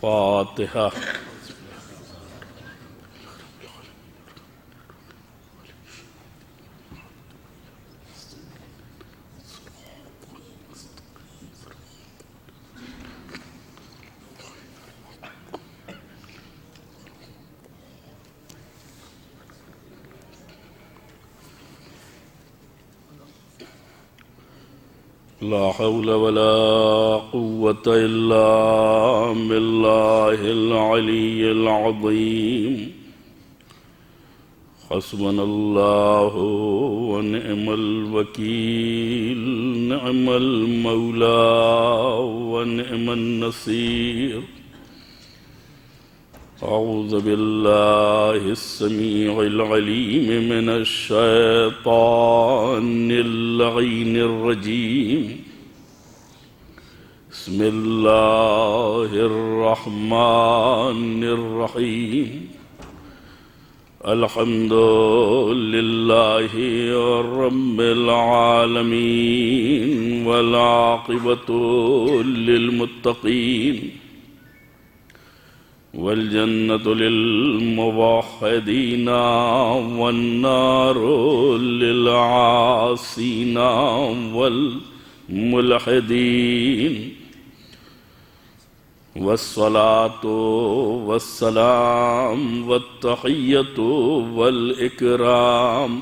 فاتحہ۔ لا حول ولا قوة إلا بالله العلي العظيم۔ حسبنا الله ونعم الوكيل، نعم المولى ونعم النصير۔ أعوذ بالله السميع العليم من الشيطان اللعين الرجيم۔ بسم الله الرحمن الرحيم۔ الحمد لله رب العالمين، والعاقبة للمتقين، والجنة للموحدين، والنار للعاصين والملحدين، والصلاة والسلام والتحية والإكرام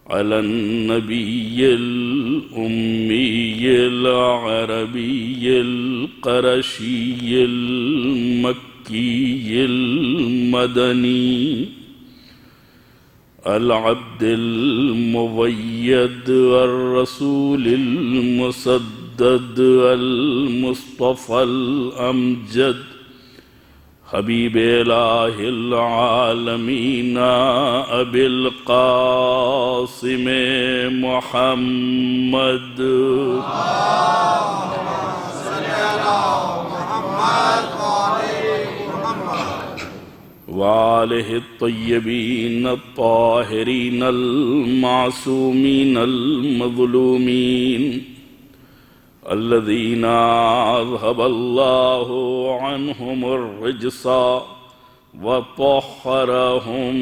على النبي الأمي العربي القرشي المكي المدني العبد المؤيد الرسول المسدد المصطفى الأمجد حبيب إله العالمين أبي القاسم محمد وآله الطيبين الطاهرين المعصومين المظلومين الذين أذهب الله عنهم الرجس وطهرهم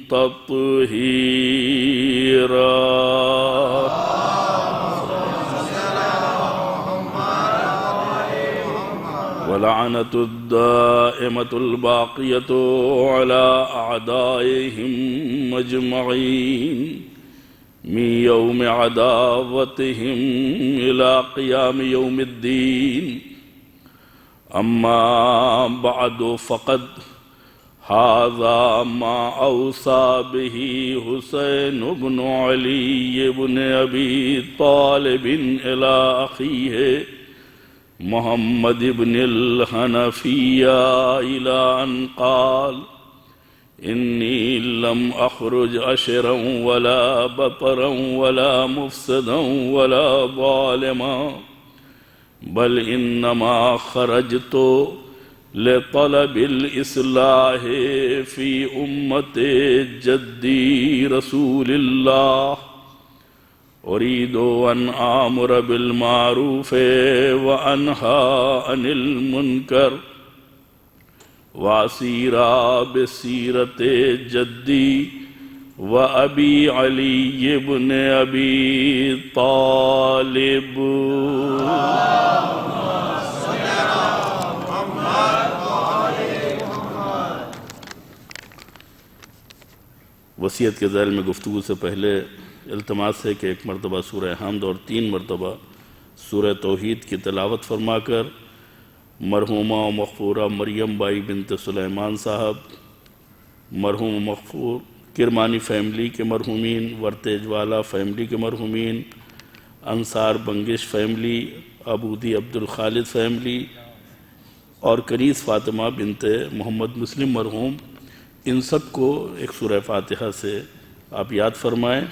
تطهيرا۔ ولعنة الدائمة الباقية على أعدائهم مجمعين من يوم عداوتهم إلى قيام يوم الدين۔ أما بعد، فقد هذا ما أوصى به حسين بن علي بن أبي طالب إلى أخيه محمد بن الحنفية إلى أن قال: إني لم أخرج أشرا ولا بطرا ولا مفسدا ولا ظالما، بل إنما خرجت لطلب الإصلاح في أمة جدي رسول الله، أريد أن آمر بالمعروف وأنهى عن المنكر، وأسير بسيرة جدي وأبي علي بن أبي طالب۔ وصیت کے ذیل میں گفتگو سے پہلے التماس ہے کہ ایک مرتبہ سورہ حمد اور 3 مرتبہ سورہ توحید کی تلاوت فرما کر مرحومہ و مغفورہ مریم بائی بنت سلیمان صاحب، مرحوم مغفور کرمانی فیملی کے مرحومین، ورتیج والا فیملی کے مرحومین، انصار بنگش فیملی، ابودی عبدالخالد فیملی اور کنیز فاطمہ بنت محمد مسلم مرحوم، ان سب کو ایک سورہ فاتحہ سے آپ یاد فرمائیں۔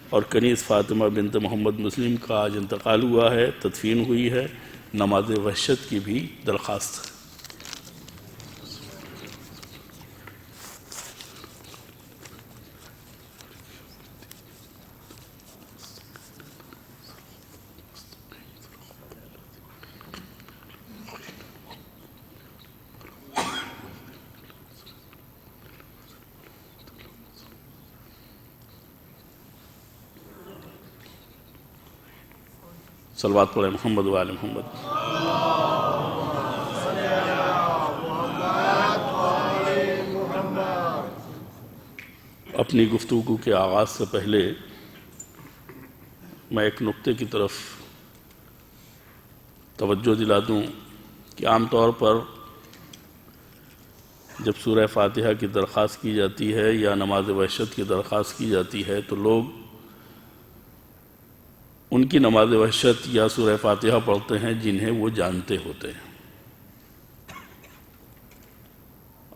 اور کنیز فاطمہ بنت محمد مسلم کا آج انتقال ہوا ہے، تدفین ہوئی ہے، نماز وحشت کی بھی درخواست ہے۔ صلوات پڑھیں محمد و آل محمد۔ اپنی گفتگو کے آغاز سے پہلے میں ایک نقطے کی طرف توجہ دلا دوں کہ عام طور پر جب سورہ فاتحہ کی درخواست کی جاتی ہے یا نماز وحشت کی درخواست کی جاتی ہے تو لوگ ان کی نماز وحشت یا سورہ فاتحہ پڑھتے ہیں جنہیں وہ جانتے ہوتے ہیں۔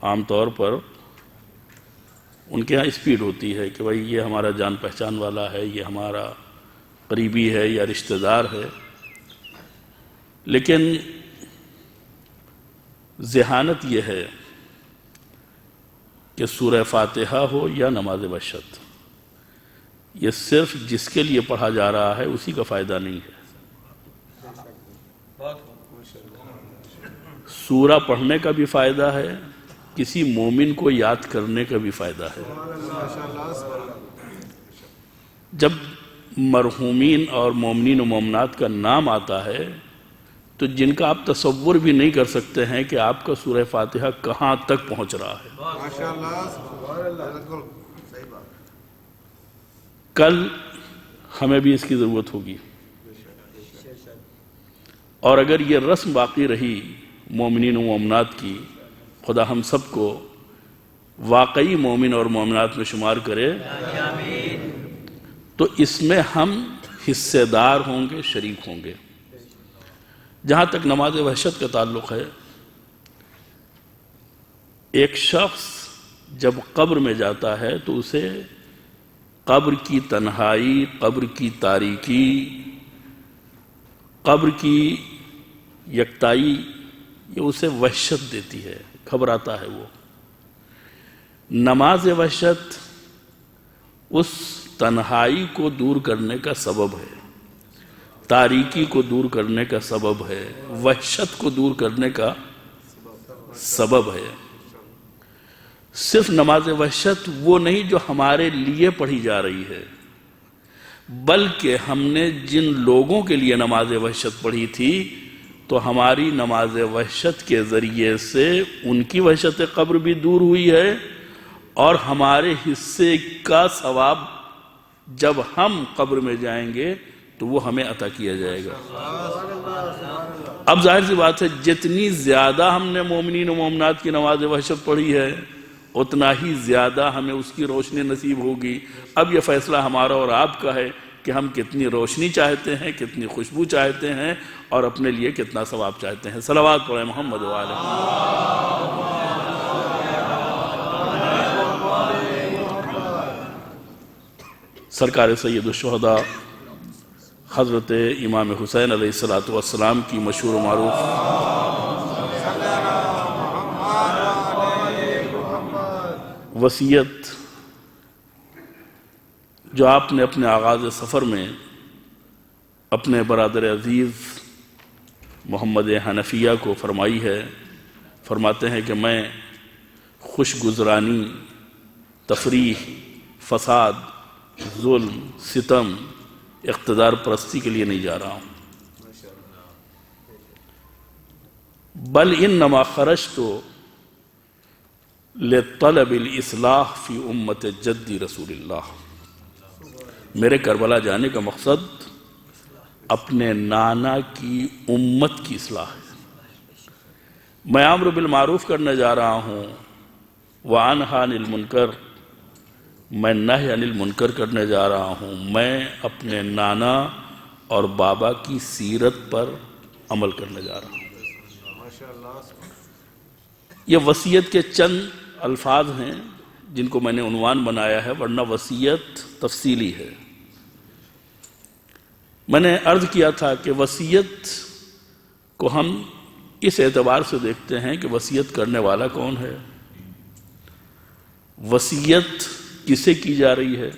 عام طور پر ان کے ہاں اسپیڈ ہوتی ہے کہ بھائی یہ ہمارا جان پہچان والا ہے، یہ ہمارا قریبی ہے یا رشتہ دار ہے، لیکن ذہانت یہ ہے کہ سورہ فاتحہ ہو یا نماز وحشت، یہ صرف جس کے لیے پڑھا جا رہا ہے اسی کا فائدہ نہیں ہے۔ سورہ پڑھنے کا بھی فائدہ ہے، کسی مومن کو یاد کرنے کا بھی فائدہ ہے۔ جب مرحومین اور مومنین و مومنات کا نام آتا ہے تو جن کا آپ تصور بھی نہیں کر سکتے ہیں کہ آپ کا سورہ فاتحہ کہاں تک پہنچ رہا ہے۔ کل ہمیں بھی اس کی ضرورت ہوگی، اور اگر یہ رسم باقی رہی مومنین و مومنات کی، خدا ہم سب کو واقعی مومن اور مومنات میں شمار کرے، تو اس میں ہم حصے دار ہوں گے، شریک ہوں گے۔ جہاں تک نماز وحشت کا تعلق ہے، ایک شخص جب قبر میں جاتا ہے تو اسے قبر کی تنہائی، قبر کی تاریکی، قبر کی یکتائی یہ اسے وحشت دیتی ہے، گھبراتا ہے۔ وہ نماز وحشت اس تنہائی کو دور کرنے کا سبب ہے، تاریکی کو دور کرنے کا سبب ہے، وحشت کو دور کرنے کا سبب ہے۔ صرف نماز وحشت وہ نہیں جو ہمارے لیے پڑھی جا رہی ہے، بلکہ ہم نے جن لوگوں کے لیے نماز وحشت پڑھی تھی تو ہماری نماز وحشت کے ذریعے سے ان کی وحشت قبر بھی دور ہوئی ہے، اور ہمارے حصے کا ثواب جب ہم قبر میں جائیں گے تو وہ ہمیں عطا کیا جائے گا۔ اب ظاہر سی بات ہے جتنی زیادہ ہم نے مومنین و مومنات کی نماز وحشت پڑھی ہے اتنا ہی زیادہ ہمیں اس کی روشنی نصیب ہوگی۔ اب یہ فیصلہ ہمارا اور آپ کا ہے کہ ہم کتنی روشنی چاہتے ہیں، کتنی خوشبو چاہتے ہیں، اور اپنے لیے کتنا ثواب چاہتے ہیں۔ صلوات پڑھیں محمد و آل محمد۔ سرکار سید الشہداء حضرت امام حسین علیہ السلام کی مشہور و معروف وصیت جو آپ نے اپنے آغاز سفر میں اپنے برادر عزیز محمد حنفیہ کو فرمائی ہے، فرماتے ہیں کہ میں خوش گزرانی، تفریح، فساد، ظلم، ستم، اقتدار پرستی کے لیے نہیں جا رہا ہوں، بل انما خرجت لطلب الاصلاح فی امت جدی رسول اللہ۔ میرے کربلا جانے کا مقصد اپنے نانا کی امت کی اصلاح ہے۔ میں امر بالمعروف کرنے جا رہا ہوں، وانہی عن المنکر، میں نہی عن المنکر کرنے جا رہا ہوں۔ میں اپنے نانا اور بابا کی سیرت پر عمل کرنے جا رہا ہوں۔ یہ وصیت کے چند الفاظ ہیں جن کو میں نے عنوان بنایا ہے، ورنہ وصیت تفصیلی ہے۔ میں نے عرض کیا تھا کہ وصیت کو ہم اس اعتبار سے دیکھتے ہیں کہ وصیت کرنے والا کون ہے، وصیت کسے کی جا رہی ہے،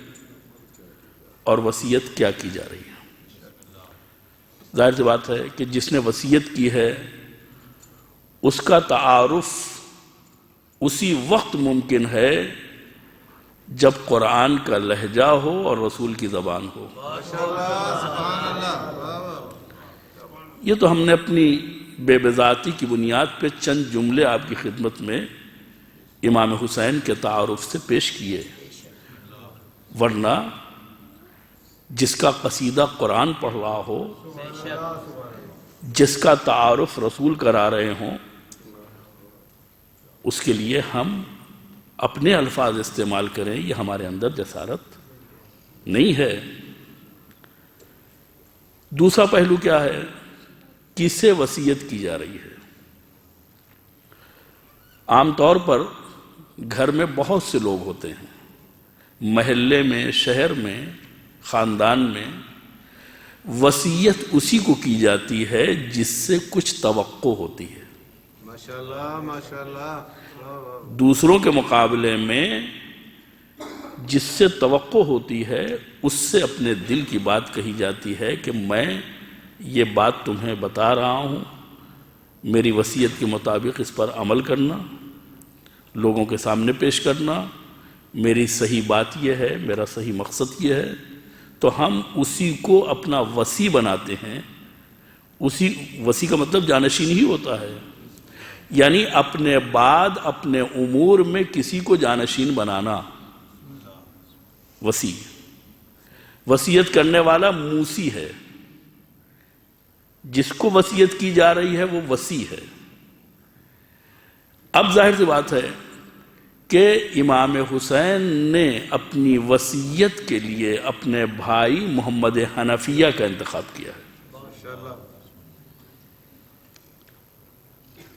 اور وصیت کیا کی جا رہی ہے۔ ظاہر سی بات ہے کہ جس نے وصیت کی ہے اس کا تعارف اسی وقت ممکن ہے جب قرآن کا لہجہ ہو اور رسول کی زبان ہو۔ یہ تو ہم نے اپنی بے بذاتی کی بنیاد پہ چند جملے آپ کی خدمت میں امام حسین کے تعارف سے پیش کیے، ورنہ جس کا قصیدہ قرآن پڑھ رہا ہو، جس کا تعارف رسول کرا رہے ہوں، اس کے لیے ہم اپنے الفاظ استعمال کریں، یہ ہمارے اندر جسارت نہیں ہے۔ دوسرا پہلو کیا ہے؟ کس سے وصیت کی جا رہی ہے؟ عام طور پر گھر میں بہت سے لوگ ہوتے ہیں، محلے میں، شہر میں، خاندان میں، وصیت اسی کو کی جاتی ہے جس سے کچھ توقع ہوتی ہے۔ ماشاءاللہ ماشاءاللہ۔ دوسروں کے مقابلے میں جس سے توقع ہوتی ہے اس سے اپنے دل کی بات کہی جاتی ہے کہ میں یہ بات تمہیں بتا رہا ہوں، میری وصیت کے مطابق اس پر عمل کرنا، لوگوں کے سامنے پیش کرنا، میری صحیح بات یہ ہے، میرا صحیح مقصد یہ ہے۔ تو ہم اسی کو اپنا وصی بناتے ہیں۔ اسی وصی کا مطلب جانشین ہی ہوتا ہے، یعنی اپنے بعد اپنے امور میں کسی کو جانشین بنانا۔ وصی، وصیت کرنے والا موسی ہے، جس کو وصیت کی جا رہی ہے وہ وصی ہے۔ اب ظاہر سی بات ہے کہ امام حسین نے اپنی وصیت کے لیے اپنے بھائی محمد حنفیہ کا انتخاب کیا ہے۔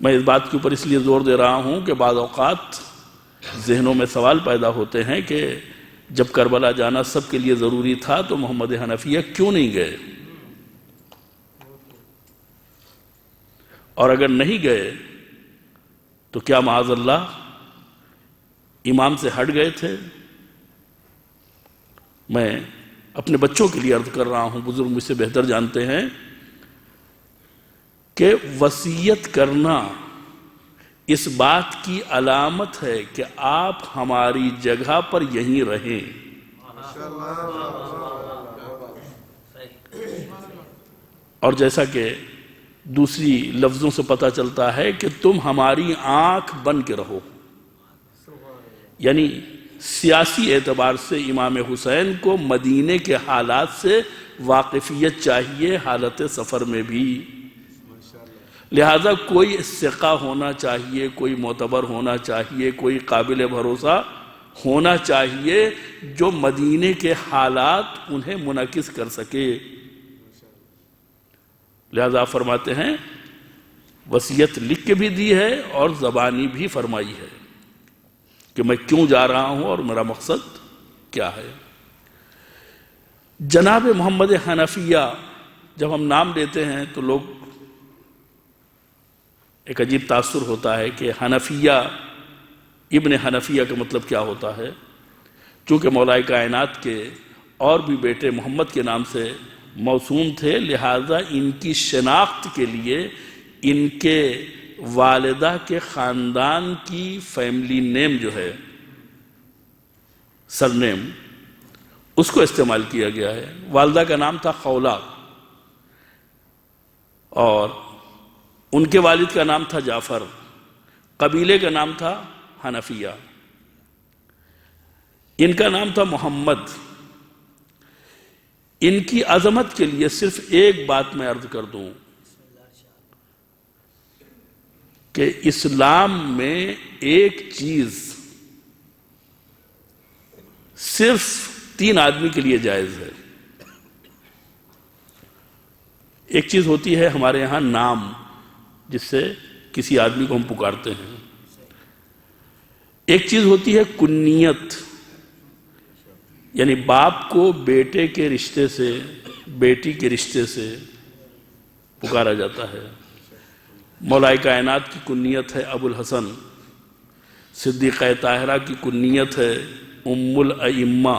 میں اس بات کے اوپر اس لیے زور دے رہا ہوں کہ بعض اوقات ذہنوں میں سوال پیدا ہوتے ہیں کہ جب کربلا جانا سب کے لیے ضروری تھا تو محمد حنفیہ کیوں نہیں گئے؟ اور اگر نہیں گئے تو کیا معاذ اللہ امام سے ہٹ گئے تھے؟ میں اپنے بچوں کے لیے عرض کر رہا ہوں، بزرگ مجھ سے بہتر جانتے ہیں کہ وصیت کرنا اس بات کی علامت ہے کہ آپ ہماری جگہ پر یہیں رہیں۔ اور جیسا کہ دوسری لفظوں سے پتہ چلتا ہے کہ تم ہماری آنکھ بن کے رہو، یعنی سیاسی اعتبار سے امام حسین کو مدینے کے حالات سے واقفیت چاہیے، حالت سفر میں بھی۔ لہذا کوئی ثقہ ہونا چاہیے، کوئی معتبر ہونا چاہیے، کوئی قابل بھروسہ ہونا چاہیے جو مدینے کے حالات انہیں منعکس کر سکے۔ لہذا فرماتے ہیں وصیت لکھ کے بھی دی ہے اور زبانی بھی فرمائی ہے کہ میں کیوں جا رہا ہوں اور میرا مقصد کیا ہے۔ جناب محمد حنفیہ جب ہم نام لیتے ہیں تو لوگ ایک عجیب تاثر ہوتا ہے کہ حنفیہ، ابن حنفیہ کا مطلب کیا ہوتا ہے؟ چونکہ مولا کائنات کے اور بھی بیٹے محمد کے نام سے موسوم تھے، لہذا ان کی شناخت کے لیے ان کے والدہ کے خاندان کی فیملی نیم جو ہے، سر نیم، اس کو استعمال کیا گیا ہے۔ والدہ کا نام تھا خولہ اور ان کے والد کا نام تھا جعفر، قبیلے کا نام تھا حنفیہ، ان کا نام تھا محمد۔ ان کی عظمت کے لیے صرف ایک بات میں عرض کر دوں کہ اسلام میں ایک چیز صرف 3 آدمی کے لیے جائز ہے۔ ایک چیز ہوتی ہے ہمارے یہاں نام، جس سے کسی آدمی کو ہم پکارتے ہیں۔ ایک چیز ہوتی ہے کنیت، یعنی باپ کو بیٹے کے رشتے سے، بیٹی کے رشتے سے پکارا جاتا ہے۔ مولا کائنات کی کنیت ہے ابو الحسن، صدیقہ طاہرہ کی کنیت ہے ام الائمہ،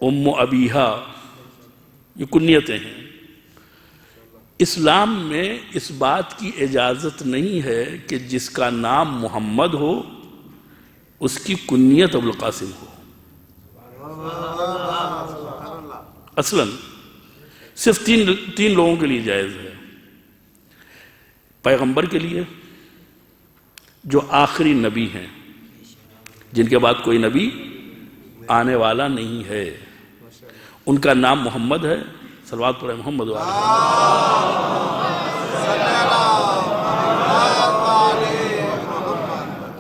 ام ابیہا، یہ کنیتیں ہیں۔ اسلام میں اس بات کی اجازت نہیں ہے کہ جس کا نام محمد ہو اس کی کنیت ابو القاسم ہو۔ اصلاً صرف تین لوگوں کے لیے جائز ہے. پیغمبر کے لیے جو آخری نبی ہیں، جن کے بعد کوئی نبی آنے والا نہیں ہے، ان کا نام محمد ہے. صلوات پڑھیں محمد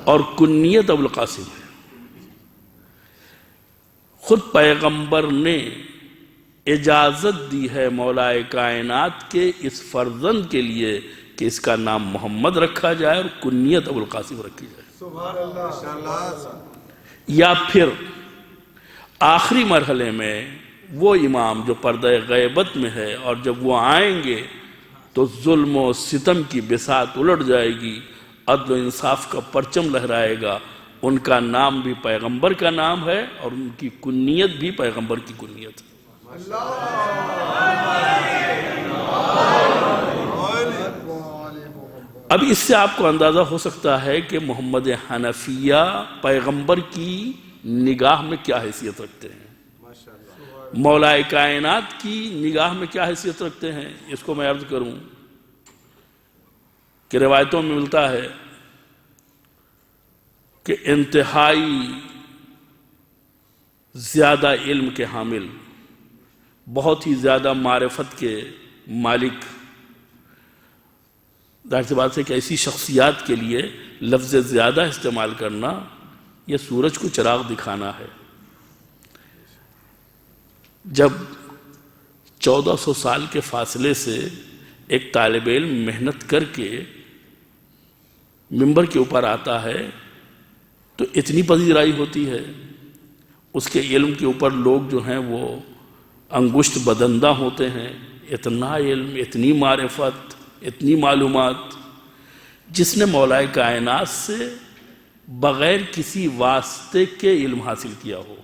اور کنیت ابو القاسم ہے. خود پیغمبر نے اجازت دی ہے مولا کائنات کے اس فرزند کے لیے کہ اس کا نام محمد رکھا جائے اور کنیت ابو القاسم رکھی جائے. سبحان اللہ. یا پھر آخری مرحلے میں وہ امام جو پردہ غیبت میں ہے، اور جب وہ آئیں گے تو ظلم و ستم کی بساط الٹ جائے گی، عدل و انصاف کا پرچم لہرائے گا. ان کا نام بھی پیغمبر کا نام ہے اور ان کی کنیت بھی پیغمبر کی کنیت ہے. اب اس سے آپ کو اندازہ ہو سکتا ہے کہ محمد حنفیہ پیغمبر کی نگاہ میں کیا حیثیت رکھتے ہیں، مولا کائنات کی نگاہ میں کیا حیثیت رکھتے ہیں. اس کو میں عرض کروں کہ روایتوں میں ملتا ہے کہ انتہائی زیادہ علم کے حامل، بہت ہی زیادہ معرفت کے مالک، ظاہر سی بات ہے کہ ایسی شخصیات کے لیے لفظ زیادہ استعمال کرنا یہ سورج کو چراغ دکھانا ہے. جب 1400 سال کے فاصلے سے ایک طالب علم محنت کر کے منبر کے اوپر آتا ہے تو اتنی پذیرائی ہوتی ہے، اس کے علم کے اوپر لوگ جو ہیں وہ انگشت بدندہ ہوتے ہیں. اتنا علم، اتنی معرفت، اتنی معلومات، جس نے مولا کائنات سے بغیر کسی واسطے کے علم حاصل کیا ہو.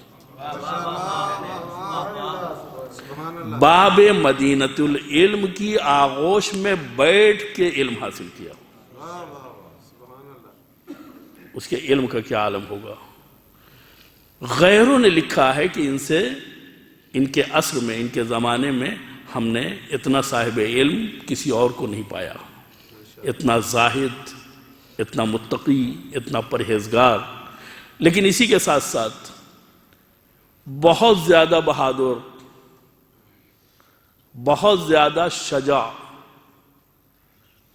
باب مدینۃ العلم کی آغوش میں بیٹھ کے علم حاصل کیا ہو. اس کے علم کا کیا عالم ہوگا. غیروں نے لکھا ہے کہ ان کے عصر میں، ان کے زمانے میں ہم نے اتنا صاحب علم کسی اور کو نہیں پایا، اتنا زاہد، اتنا متقی، اتنا پرہیزگار. لیکن اسی کے ساتھ ساتھ بہت زیادہ بہادر، بہت زیادہ شجاع،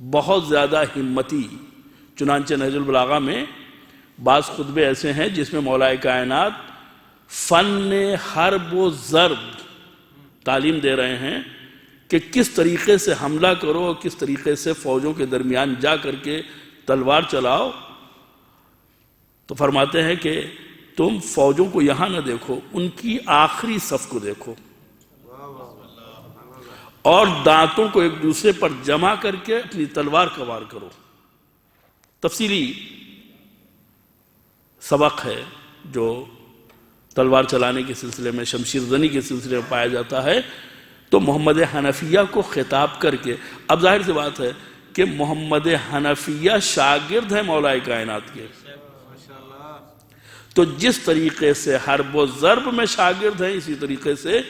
بہت زیادہ ہمتی. چنانچہ نہج البلاغہ میں بعض خطبے ایسے ہیں جس میں مولا کائنات فن حرب و ضرب تعلیم دے رہے ہیں کہ کس طریقے سے حملہ کرو اور کس طریقے سے فوجوں کے درمیان جا کر کے تلوار چلاؤ. تو فرماتے ہیں کہ تم فوجوں کو یہاں نہ دیکھو، ان کی آخری صف کو دیکھو اور دانتوں کو ایک دوسرے پر جمع کر کے اپنی تلوار کا وار کرو. تفصیلی سبق ہے جو تلوار چلانے کے سلسلے میں، شمشیر زنی کے سلسلے میں پایا جاتا ہے. تو محمد حنفیہ کو خطاب کر کے، اب ظاہر سی بات ہے کہ محمد حنفیہ شاگرد ہیں مولا کائنات کے، تو جس طریقے سے حرب و ضرب میں شاگرد ہیں اسی طریقے سے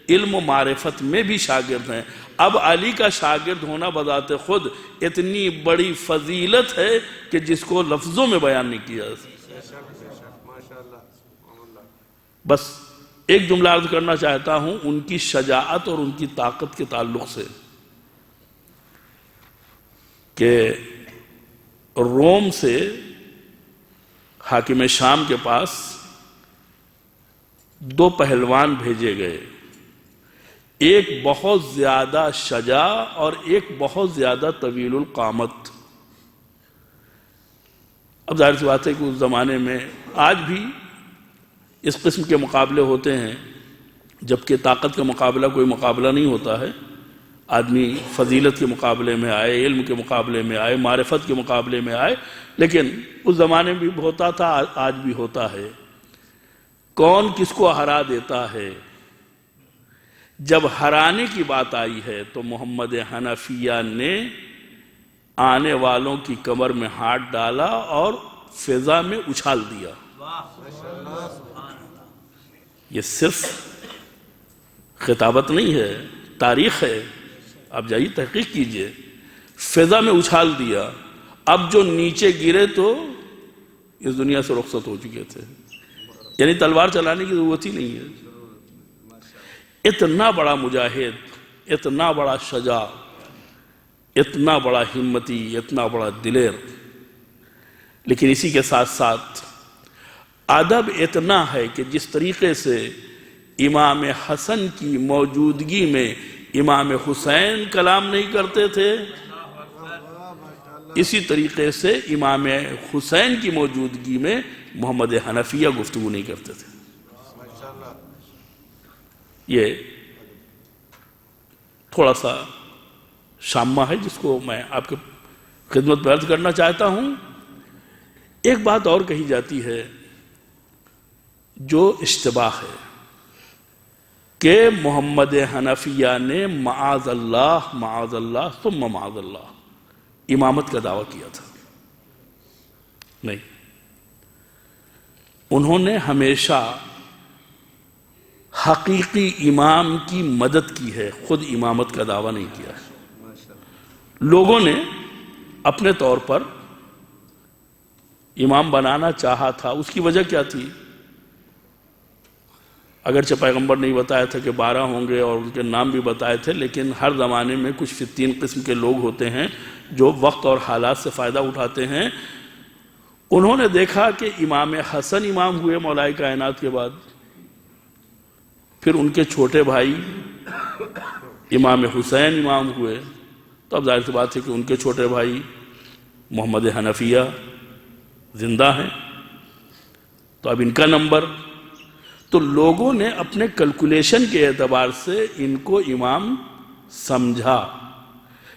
علم و معرفت میں بھی شاگرد ہیں. اب علی کا شاگرد ہونا بذات خود اتنی بڑی فضیلت ہے کہ جس کو لفظوں میں بیان نہیں کیا جا سکتا. بس ایک جملہ عرض کرنا چاہتا ہوں ان کی شجاعت اور ان کی طاقت کے تعلق سے کہ روم سے حاکم شام کے پاس 2 پہلوان بھیجے گئے، ایک بہت زیادہ شجاع اور ایک بہت زیادہ طویل القامت. اب ظاہر سی بات ہے کہ اس زمانے میں آج بھی اس قسم کے مقابلے ہوتے ہیں، جبکہ طاقت کا مقابلہ کوئی مقابلہ نہیں ہوتا ہے. آدمی فضیلت کے مقابلے میں آئے، علم کے مقابلے میں آئے، معرفت کے مقابلے میں آئے، لیکن اس زمانے میں بھی ہوتا تھا، آج بھی ہوتا ہے. کون کس کو ہرا دیتا ہے؟ جب ہرانے کی بات آئی ہے تو محمد حنفیہ نے آنے والوں کی کمر میں ہاتھ ڈالا اور فضا میں اچھال دیا. یہ صرف خطابت نہیں ہے، تاریخ ہے، آپ جائیے تحقیق کیجئے، فضا میں اچھال دیا، اب جو نیچے گرے تو اس دنیا سے رخصت ہو چکے تھے، یعنی تلوار چلانے کی ضرورت ہی نہیں ہے۔ اتنا بڑا مجاہد، اتنا بڑا شجاع، اتنا بڑا ہمتی، اتنا بڑا دلیر، لیکن اسی کے ساتھ ساتھ ادب اتنا ہے کہ جس طریقے سے امام حسن کی موجودگی میں امام حسین کلام نہیں کرتے تھے، اسی طریقے سے امام حسین کی موجودگی میں محمد حنفیہ گفتگو نہیں کرتے تھے۔ یہ تھوڑا سا شامہ ہے جس کو میں آپ کے خدمت میں عرض کرنا چاہتا ہوں۔ ایک بات اور کہی جاتی ہے جو اشتباہ ہے کہ محمد حنفیہ نے معاذ اللہ ثم معاذ اللہ امامت کا دعویٰ کیا تھا۔ نہیں، انہوں نے ہمیشہ حقیقی امام کی مدد کی ہے، خود امامت کا دعویٰ نہیں کیا ہے۔ لوگوں نے اپنے طور پر امام بنانا چاہا تھا، اس کی وجہ کیا تھی؟ اگرچہ پیغمبر نہیں بتایا تھا کہ 12 ہوں گے اور ان کے نام بھی بتائے تھے، لیکن ہر زمانے میں کچھ فتین قسم کے لوگ ہوتے ہیں جو وقت اور حالات سے فائدہ اٹھاتے ہیں۔ انہوں نے دیکھا کہ امام حسن امام ہوئے مولا کائنات کے بعد، پھر ان کے چھوٹے بھائی امام حسین امام ہوئے، تو اب ظاہر سی بات ہے کہ ان کے چھوٹے بھائی محمد حنفیہ زندہ ہیں، تو اب ان کا نمبر، تو لوگوں نے اپنے کیلکولیشن کے اعتبار سے ان کو امام سمجھا،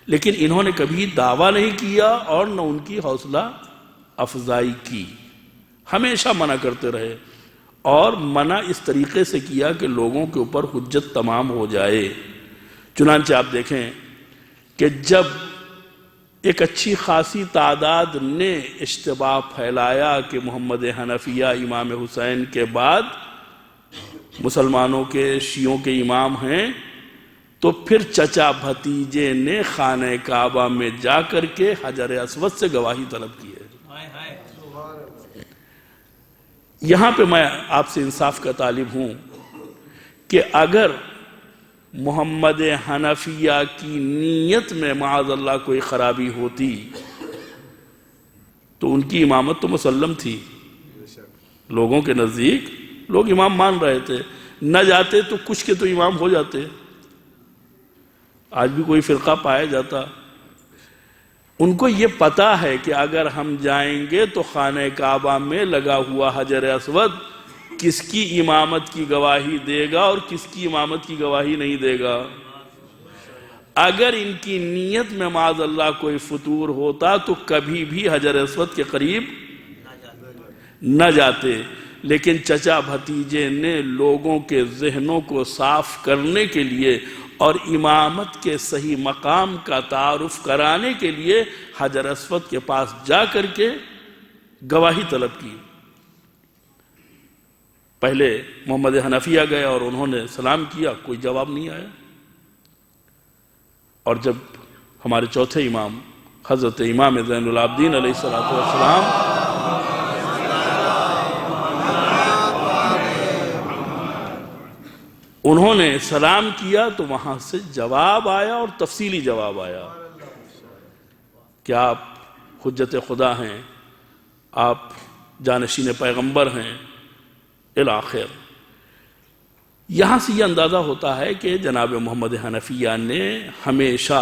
لیکن انہوں نے کبھی دعویٰ نہیں کیا اور نہ ان کی حوصلہ افزائی کی، ہمیشہ منع کرتے رہے، اور منع اس طریقے سے کیا کہ لوگوں کے اوپر حجت تمام ہو جائے۔ چنانچہ آپ دیکھیں کہ جب ایک اچھی خاصی تعداد نے اشتباہ پھیلایا کہ محمد حنفیہ امام حسین کے بعد مسلمانوں کے شیعوں کے امام ہیں، تو پھر چچا بھتیجے نے خانہ کعبہ میں جا کر کے حجر اسود سے گواہی طلب کی ہے۔ یہاں پہ میں آپ سے انصاف کا طالب ہوں کہ اگر محمد حنفیہ کی نیت میں معاذ اللہ کوئی خرابی ہوتی تو ان کی امامت تو مسلم تھی، لوگوں کے نزدیک لوگ امام مان رہے تھے، نہ جاتے تو کچھ کے تو امام ہو جاتے۔ آج بھی کوئی فرقہ پایا جاتا، ان کو یہ پتا ہے کہ اگر ہم جائیں گے تو خانہ کعبہ میں لگا ہوا حجر اسود کس کی امامت کی گواہی دے گا اور کس کی امامت کی گواہی نہیں دے گا۔ اگر ان کی نیت میں معاذ اللہ کوئی فطور ہوتا تو کبھی بھی حجر اسود کے قریب نہ جاتے، لیکن چچا بھتیجے نے لوگوں کے ذہنوں کو صاف کرنے کے لیے اور امامت کے صحیح مقام کا تعارف کرانے کے لیے حجر اسود کے پاس جا کر کے گواہی طلب کی۔ پہلے محمد حنفیہ گئے اور انہوں نے سلام کیا، کوئی جواب نہیں آیا، اور جب ہمارے چوتھے امام حضرت امام زین العابدین علیہ السلام انہوں نے سلام کیا تو وہاں سے جواب آیا، اور تفصیلی جواب آیا کہ آپ حجت خدا ہیں، آپ جانشین پیغمبر ہیں الاخر۔ یہاں سے یہ اندازہ ہوتا ہے کہ جناب محمد حنفیہ نے ہمیشہ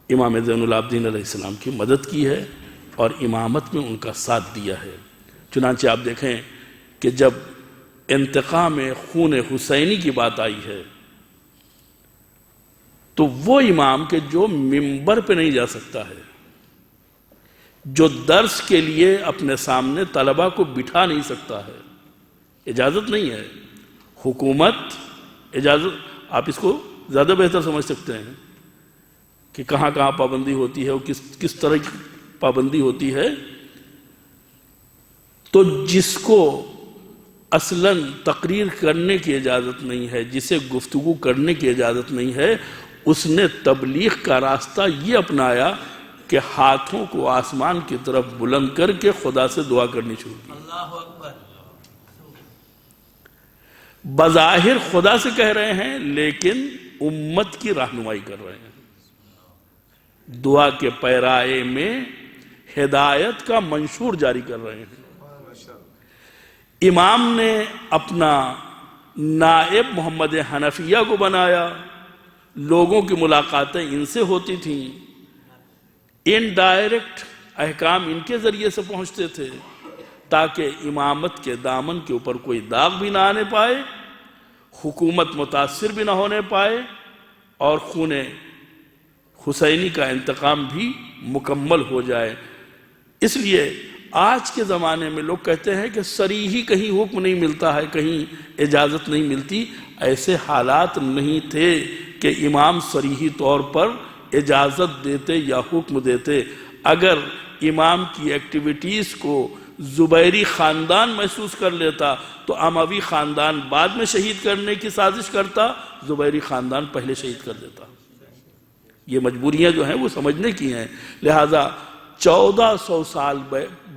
امام زین العابدین علیہ السلام کی مدد کی ہے اور امامت میں ان کا ساتھ دیا ہے۔ چنانچہ آپ دیکھیں کہ جب انتقام خون حسینی کی بات آئی ہے تو وہ امام کہ جو منبر پہ نہیں جا سکتا ہے، جو درس کے لیے اپنے سامنے طلبہ کو بٹھا نہیں سکتا ہے، اجازت نہیں ہے، حکومت اجازت، آپ اس کو زیادہ بہتر سمجھ سکتے ہیں کہ کہاں کہاں پابندی ہوتی ہے اور کس طرح کی پابندی ہوتی ہے۔ تو جس کو اصلاً تقریر کرنے کی اجازت نہیں ہے، جسے گفتگو کرنے کی اجازت نہیں ہے، اس نے تبلیغ کا راستہ یہ اپنایا کہ ہاتھوں کو آسمان کی طرف بلند کر کے خدا سے دعا کرنی شروع کی۔ اللہ اکبر۔ بظاہر خدا سے کہہ رہے ہیں لیکن امت کی رہنمائی کر رہے ہیں، دعا کے پیرائے میں ہدایت کا منشور جاری کر رہے ہیں۔ امام نے اپنا نائب محمد حنفیہ کو بنایا، لوگوں کی ملاقاتیں ان سے ہوتی تھیں، انڈائریکٹ احکام ان کے ذریعے سے پہنچتے تھے تاکہ امامت کے دامن کے اوپر کوئی داغ بھی نہ آنے پائے، حکومت متاثر بھی نہ ہونے پائے، اور خون حسینی کا انتقام بھی مکمل ہو جائے۔ اس لیے آج کے زمانے میں لوگ کہتے ہیں کہ صریحی کہیں حکم نہیں ملتا ہے، کہیں اجازت نہیں ملتی۔ ایسے حالات نہیں تھے کہ امام صریحی طور پر اجازت دیتے یا حکم دیتے۔ اگر امام کی ایکٹیویٹیز کو زبیری خاندان محسوس کر لیتا تو اموی خاندان بعد میں شہید کرنے کی سازش کرتا، زبیری خاندان پہلے شہید کر دیتا۔ یہ مجبوریاں جو ہیں وہ سمجھنے کی ہیں، لہٰذا 1400 سال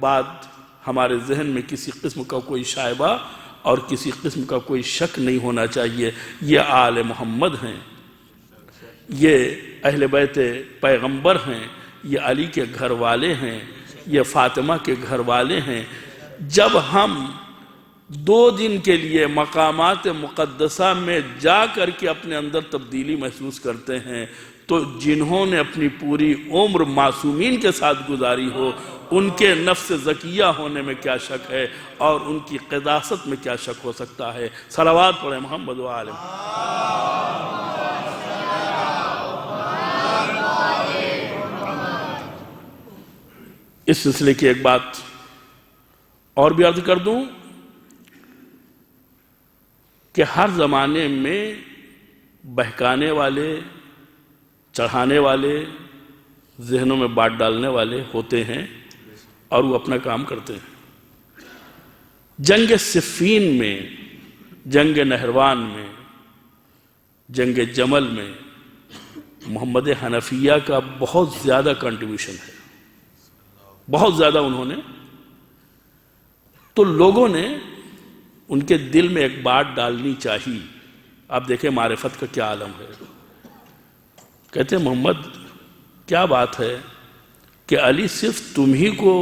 بعد ہمارے ذہن میں کسی قسم کا کوئی شائبہ اور کسی قسم کا کوئی شک نہیں ہونا چاہیے۔ یہ آل محمد ہیں، یہ اہل بیت پیغمبر ہیں، یہ علی کے گھر والے ہیں، یہ فاطمہ کے گھر والے ہیں۔ جب ہم 2 دن کے لیے مقامات مقدسہ میں جا کر کے اپنے اندر تبدیلی محسوس کرتے ہیں تو جنہوں نے اپنی پوری عمر معصومین کے ساتھ گزاری ہو، ان کے نفس زکیہ ہونے میں کیا شک ہے اور ان کی قداست میں کیا شک ہو سکتا ہے۔ صلوات پڑھیں محمد و آل محمد۔ اس سلسلے کی ایک بات اور بھی عرض کر دوں کہ ہر زمانے میں بہکانے والے، چڑھانے والے، ذہنوں میں بات ڈالنے والے ہوتے ہیں اور وہ اپنا کام کرتے ہیں۔ جنگ صفین میں، جنگ نہروان میں، جنگ جمل میں محمد حنفیہ کا بہت زیادہ کنٹریبیوشن ہے، بہت زیادہ انہوں نے۔ تو لوگوں نے ان کے دل میں ایک بات ڈالنی چاہیے۔ آپ دیکھیں معرفت کا کیا عالم ہے۔ کہتے ہیں محمد کیا بات ہے کہ علی صرف تم ہی کو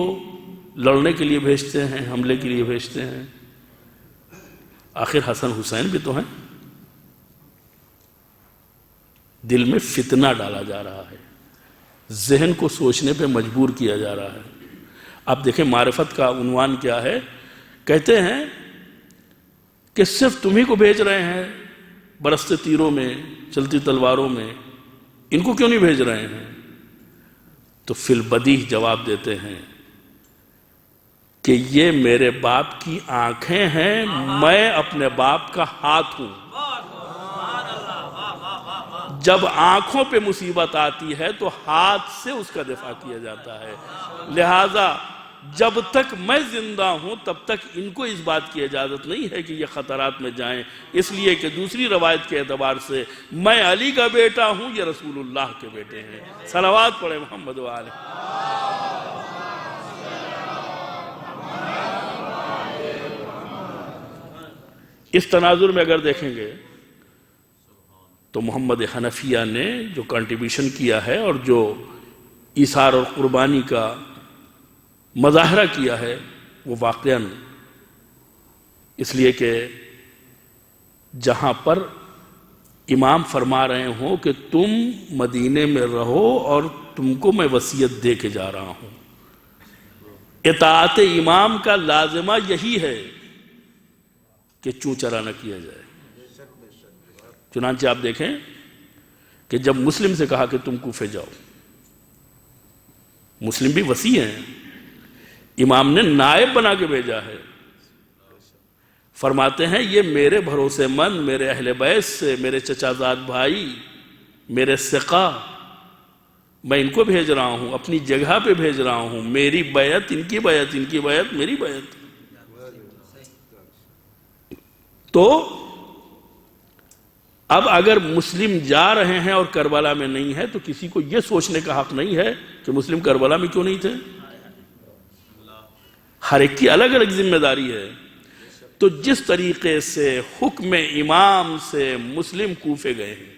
لڑنے کے لیے بھیجتے ہیں، حملے کے لیے بھیجتے ہیں؟ آخر حسن حسین بھی تو ہیں۔ دل میں فتنہ ڈالا جا رہا ہے، ذہن کو سوچنے پہ مجبور کیا جا رہا ہے۔ آپ دیکھیں معرفت کا عنوان کیا ہے۔ کہتے ہیں کہ صرف تم ہی کو بھیج رہے ہیں برستے تیروں میں، چلتی تلواروں میں، ان کو کیوں نہیں بھیج رہے ہیں؟ تو فی البدیہہ جواب دیتے ہیں کہ یہ میرے باپ کی آنکھیں ہیں، میں اپنے باپ کا ہاتھ ہوں۔ جب آنکھوں پہ مصیبت آتی ہے تو ہاتھ سے اس کا دفاع کیا جاتا ہے۔ لہٰذا جب تک میں زندہ ہوں تب تک ان کو اس بات کی اجازت نہیں ہے کہ یہ خطرات میں جائیں، اس لیے کہ دوسری روایت کے اعتبار سے میں علی کا بیٹا ہوں، یہ رسول اللہ کے بیٹے ہیں۔ صلوات پڑھیں محمد و آلہ۔ اس تناظر میں اگر دیکھیں گے تو محمد حنفیہ نے جو کنٹریبیوشن کیا ہے اور جو ایثار اور قربانی کا مظاہرہ کیا ہے وہ واقعاً اس لیے کہ جہاں پر امام فرما رہے ہوں کہ تم مدینے میں رہو اور تم کو میں وصیت دے کے جا رہا ہوں، اطاعت امام کا لازمہ یہی ہے کہ چونچرا نہ کیا جائے۔ چنانچہ آپ دیکھیں کہ جب مسلم سے کہا کہ تم کوفے جاؤ، مسلم بھی وسیع ہیں، امام نے نائب بنا کے بھیجا ہے۔ فرماتے ہیں یہ میرے بھروسے مند، میرے اہل بیت سے، میرے چچا زاد بھائی، میرے ثقہ، میں ان کو بھیج رہا ہوں، اپنی جگہ پہ بھیج رہا ہوں، میری بیعت ان کی بیعت، ان کی بیعت میری بیعت۔ تو اب اگر مسلم جا رہے ہیں اور کربلا میں نہیں ہے تو کسی کو یہ سوچنے کا حق نہیں ہے کہ مسلم کربلا میں کیوں نہیں تھے. ہر ایک کی الگ الگ ذمہ داری ہے. تو جس طریقے سے حکم امام سے مسلم کوفے گئے ہیں،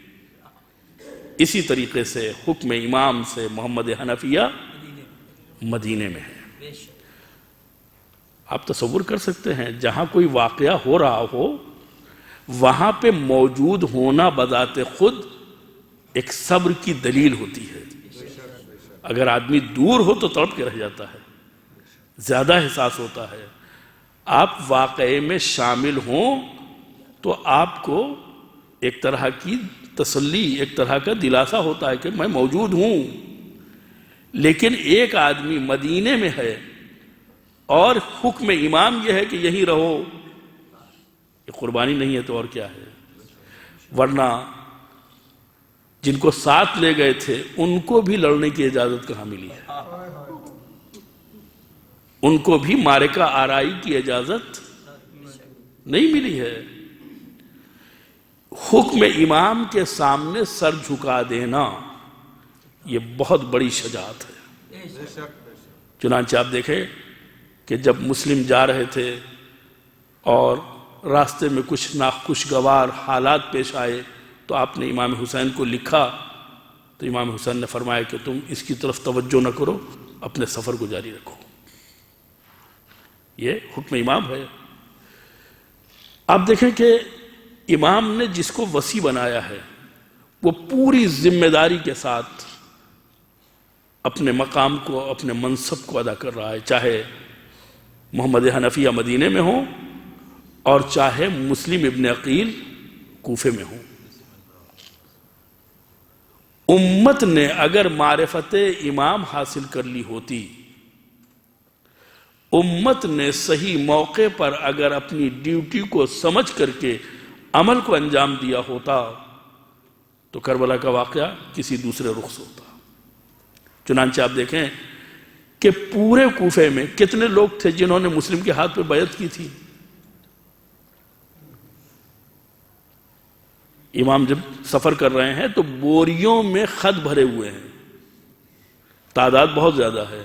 اسی طریقے سے حکم امام سے محمد حنفیہ مدینے میں ہے. آپ تصور کر سکتے ہیں جہاں کوئی واقعہ ہو رہا ہو وہاں پہ موجود ہونا بذات خود ایک صبر کی دلیل ہوتی ہے. اگر آدمی دور ہو تو تڑپ کے رہ جاتا ہے، زیادہ احساس ہوتا ہے. آپ واقعے میں شامل ہوں تو آپ کو ایک طرح کی تسلی، ایک طرح کا دلاسا ہوتا ہے کہ میں موجود ہوں. لیکن ایک آدمی مدینے میں ہے اور حکم امام یہ ہے کہ یہیں رہو، یہ قربانی نہیں ہے تو اور کیا ہے؟ ورنہ جن کو ساتھ لے گئے تھے ان کو بھی لڑنے کی اجازت کہاں ملی ہے؟ ان کو بھی معرکہ آرائی کی اجازت نہیں ملی ہے. حکم امام کے سامنے سر جھکا دینا یہ بہت بڑی شجاعت ہے. چنانچہ آپ دیکھیں کہ جب مسلم جا رہے تھے اور راستے میں کچھ ناخوشگوار حالات پیش آئے تو آپ نے امام حسین کو لکھا، تو امام حسین نے فرمایا کہ تم اس کی طرف توجہ نہ کرو، اپنے سفر کو جاری رکھو. یہ حکم امام ہے. آپ دیکھیں کہ امام نے جس کو وصی بنایا ہے وہ پوری ذمہ داری کے ساتھ اپنے مقام کو، اپنے منصب کو ادا کر رہا ہے، چاہے محمد حنفیہ مدینے میں ہوں اور چاہے مسلم ابن عقیل کوفے میں ہوں. امت نے اگر معرفت امام حاصل کر لی ہوتی، امت نے صحیح موقع پر اگر اپنی ڈیوٹی کو سمجھ کر کے عمل کو انجام دیا ہوتا تو کربلا کا واقعہ کسی دوسرے رخ سے ہوتا. چنانچہ آپ دیکھیں کہ پورے کوفے میں کتنے لوگ تھے جنہوں نے مسلم کے ہاتھ پہ بیعت کی تھی. امام جب سفر کر رہے ہیں تو بوریوں میں خط بھرے ہوئے ہیں، تعداد بہت زیادہ ہے.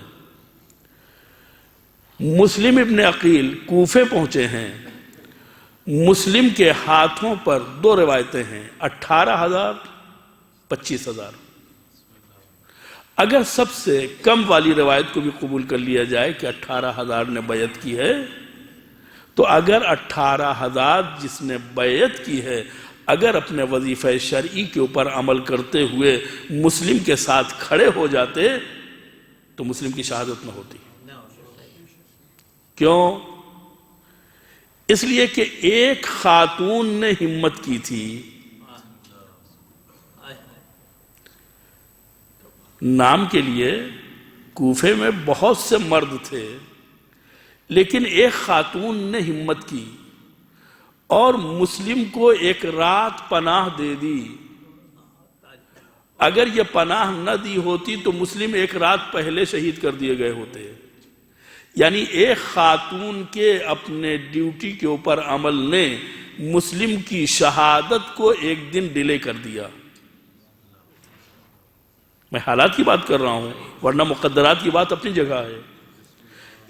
مسلم ابن عقیل کوفے پہنچے ہیں، مسلم کے ہاتھوں پر 2 روایتیں ہیں، 18,000 25,000. اگر سب سے کم والی روایت کو بھی قبول کر لیا جائے کہ 18,000 نے بیعت کی ہے، تو اگر 18,000 جس نے بیعت کی ہے اگر اپنے وظیفہ شرعی کے اوپر عمل کرتے ہوئے مسلم کے ساتھ کھڑے ہو جاتے تو مسلم کی شہادت نہ ہوتی. کیوں؟ اس لیے کہ ایک خاتون نے ہمت کی تھی. نام کے لیے کوفے میں بہت سے مرد تھے لیکن ایک خاتون نے ہمت کی اور مسلم کو ایک رات پناہ دے دی. اگر یہ پناہ نہ دی ہوتی تو مسلم ایک رات پہلے شہید کر دیے گئے ہوتے. یعنی ایک خاتون کے اپنے ڈیوٹی کے اوپر عمل نے مسلم کی شہادت کو ایک دن ڈیلے کر دیا. میں حالات کی بات کر رہا ہوں ورنہ مقدرات کی بات اپنی جگہ ہے.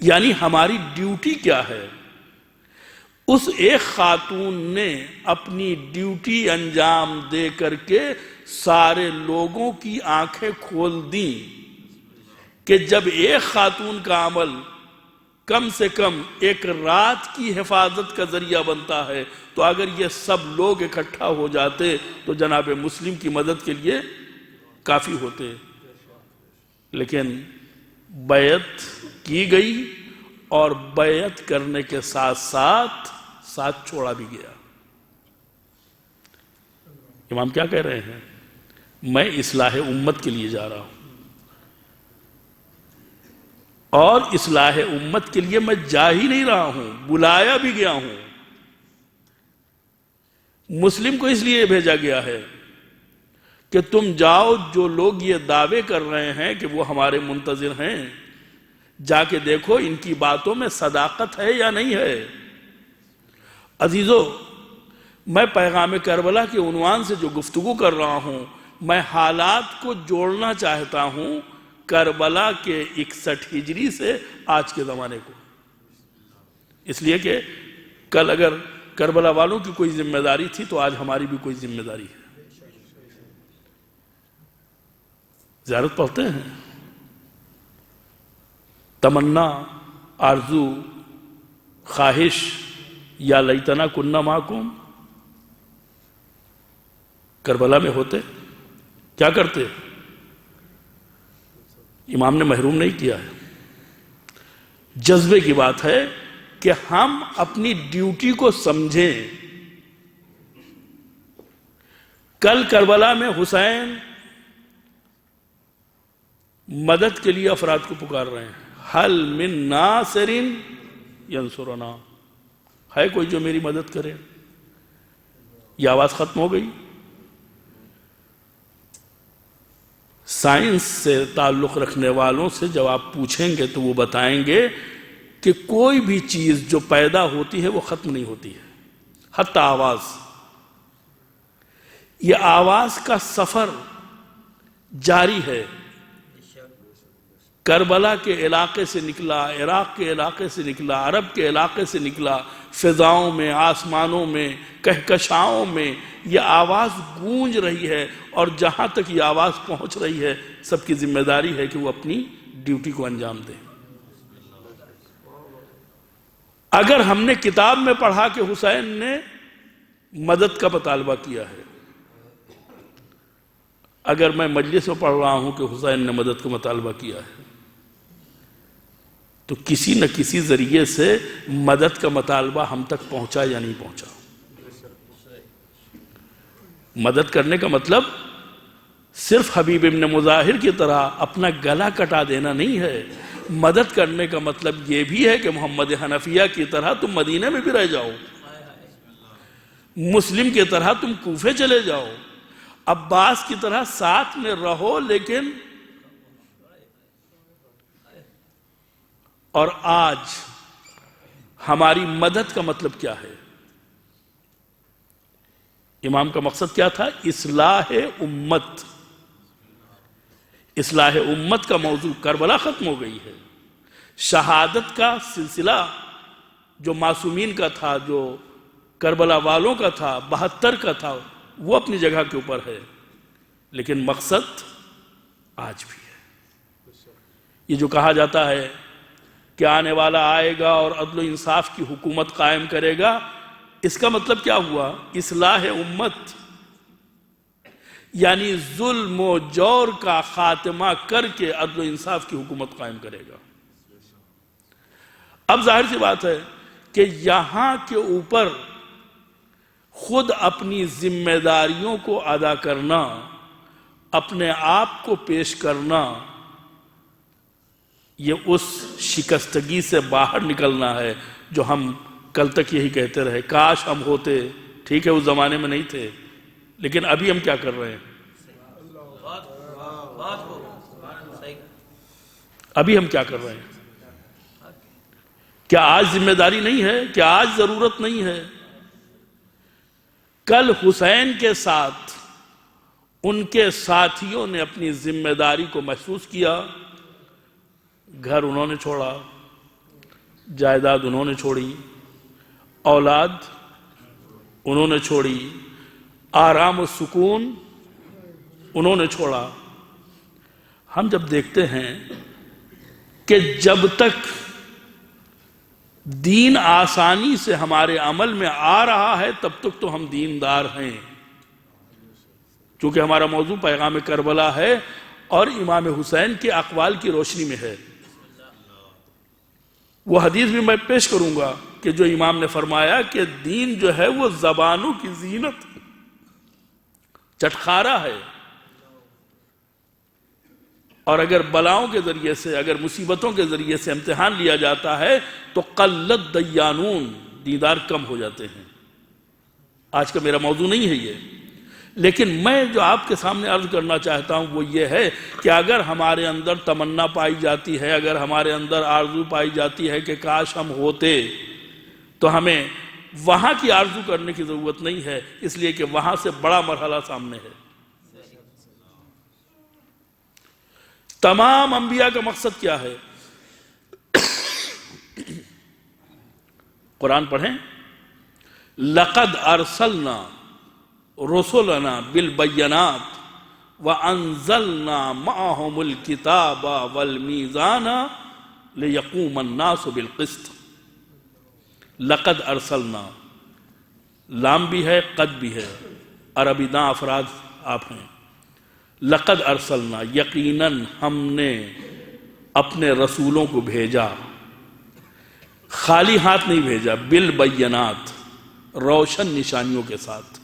یعنی ہماری ڈیوٹی کیا ہے؟ اس ایک خاتون نے اپنی ڈیوٹی انجام دے کر کے سارے لوگوں کی آنکھیں کھول دیں کہ جب ایک خاتون کا عمل کم سے کم ایک رات کی حفاظت کا ذریعہ بنتا ہے تو اگر یہ سب لوگ اکٹھا ہو جاتے تو جناب مسلم کی مدد کے لیے کافی ہوتے. لیکن بیعت کی گئی اور بیعت کرنے کے ساتھ ساتھ چھوڑا بھی گیا. امام کیا کہہ رہے ہیں؟ میں اصلاح امت کے لیے جا رہا ہوں اور اصلاح امت کے لیے میں جا ہی نہیں رہا ہوں، بلایا بھی گیا ہوں. مسلم کو اس لیے بھیجا گیا ہے کہ تم جاؤ، جو لوگ یہ دعوے کر رہے ہیں کہ وہ ہمارے منتظر ہیں، جا کے دیکھو ان کی باتوں میں صداقت ہے یا نہیں ہے. عزیزو، میں پیغام کربلا کے عنوان سے جو گفتگو کر رہا ہوں، میں حالات کو جوڑنا چاہتا ہوں کربلا کے 61 ہجری سے آج کے زمانے کو، اس لیے کہ کل اگر کربلا والوں کی کوئی ذمہ داری تھی تو آج ہماری بھی کوئی ذمہ داری ہے۔ زیارت پڑھتے ہیں، تمنا، آرزو، خواہش، یا لیتنا کننا معکم، کربلا میں ہوتے کیا کرتے؟ امام نے محروم نہیں کیا ہے۔ جذبے کی بات ہے کہ ہم اپنی ڈیوٹی کو سمجھیں۔ کل کربلا میں حسین مدد کے لیے افراد کو پکار رہے ہیں، حل من ناصر ینصرنا، ہے کوئی جو میری مدد کرے؟ یہ آواز ختم ہو گئی۔ سائنس سے تعلق رکھنے والوں سے جب آپ پوچھیں گے تو وہ بتائیں گے کہ کوئی بھی چیز جو پیدا ہوتی ہے وہ ختم نہیں ہوتی ہے، حتی آواز۔ یہ آواز کا سفر جاری ہے، کربلا کے علاقے سے نکلا، عراق کے علاقے سے نکلا، عرب کے علاقے سے نکلا، فضاؤں میں، آسمانوں میں، کہکشاؤں میں یہ آواز گونج رہی ہے، اور جہاں تک یہ آواز پہنچ رہی ہے سب کی ذمہ داری ہے کہ وہ اپنی ڈیوٹی کو انجام دیں۔ اگر ہم نے کتاب میں پڑھا کہ حسین نے مدد کا مطالبہ کیا ہے، اگر میں مجلس میں پڑھ رہا ہوں کہ حسین نے مدد کا مطالبہ کیا ہے، تو کسی نہ کسی ذریعے سے مدد کا مطالبہ ہم تک پہنچا یا نہیں پہنچا۔ مدد کرنے کا مطلب صرف حبیب ابن مظاہر کی طرح اپنا گلا کٹا دینا نہیں ہے، مدد کرنے کا مطلب یہ بھی ہے کہ محمد حنفیہ کی طرح تم مدینہ میں بھی رہ جاؤ، مسلم کی طرح تم کوفے چلے جاؤ، عباس کی طرح ساتھ میں رہو، لیکن اور آج ہماری مدد کا مطلب کیا ہے؟ امام کا مقصد کیا تھا؟ اصلاح امت۔ اصلاح امت کا موضوع کربلا ختم ہو گئی ہے، شہادت کا سلسلہ جو معصومین کا تھا، جو کربلا والوں کا تھا، 72 کا تھا، وہ اپنی جگہ کے اوپر ہے، لیکن مقصد آج بھی ہے۔ یہ جو کہا جاتا ہے کہ آنے والا آئے گا اور عدل و انصاف کی حکومت قائم کرے گا، اس کا مطلب کیا ہوا؟ اصلاح امت، یعنی ظلم و جور کا خاتمہ کر کے عدل و انصاف کی حکومت قائم کرے گا۔ اب ظاہر سی بات ہے کہ یہاں کے اوپر خود اپنی ذمہ داریوں کو ادا کرنا، اپنے آپ کو پیش کرنا، یہ اس شکستگی سے باہر نکلنا ہے جو ہم کل تک یہی کہتے رہے، کاش ہم ہوتے۔ ٹھیک ہے اس زمانے میں نہیں تھے، لیکن ابھی ہم کیا کر رہے ہیں؟ ابھی ہم کیا کر رہے ہیں؟ کیا آج ذمہ داری نہیں ہے؟ کیا آج ضرورت نہیں ہے؟ کل حسین کے ساتھ ان کے ساتھیوں نے اپنی ذمہ داری کو محسوس کیا، گھر انہوں نے چھوڑا، جائیداد انہوں نے چھوڑی، اولاد انہوں نے چھوڑی، آرام و سکون انہوں نے چھوڑا۔ ہم جب دیکھتے ہیں کہ جب تک دین آسانی سے ہمارے عمل میں آ رہا ہے تب تک تو ہم دیندار ہیں، چونکہ ہمارا موضوع پیغام کربلا ہے اور امام حسین کے اقوال کی روشنی میں ہے۔ وہ حدیث بھی میں پیش کروں گا کہ جو امام نے فرمایا کہ دین جو ہے وہ زبانوں کی زینت، چٹخارا ہے، اور اگر بلاؤں کے ذریعے سے، اگر مصیبتوں کے ذریعے سے امتحان لیا جاتا ہے تو قلت دیانون، دیندار کم ہو جاتے ہیں۔ آج کا میرا موضوع نہیں ہے یہ، لیکن میں جو آپ کے سامنے عرض کرنا چاہتا ہوں وہ یہ ہے کہ اگر ہمارے اندر تمنا پائی جاتی ہے، اگر ہمارے اندر آرزو پائی جاتی ہے کہ کاش ہم ہوتے، تو ہمیں وہاں کی آرزو کرنے کی ضرورت نہیں ہے، اس لیے کہ وہاں سے بڑا مرحلہ سامنے ہے۔ تمام انبیاء کا مقصد کیا ہے؟ قرآن پڑھیں، لَقَدْ أَرْسَلْنَا رُسُلَنَا بِالْبَيِّنَاتِ وَأَنزَلْنَا مَعَهُمُ الْكِتَابَ وَالْمِيزَانَ لِيَقُومَ النَّاسُ بِالْقِسْطِ۔ لقد ارسلنا، لام بھی ہے قد بھی ہے، عربی داں افراد آپ ہیں۔ لقد ارسلنا، یقیناً ہم نے اپنے رسولوں کو بھیجا، خالی ہاتھ نہیں بھیجا، بالبینات، روشن نشانیوں کے ساتھ۔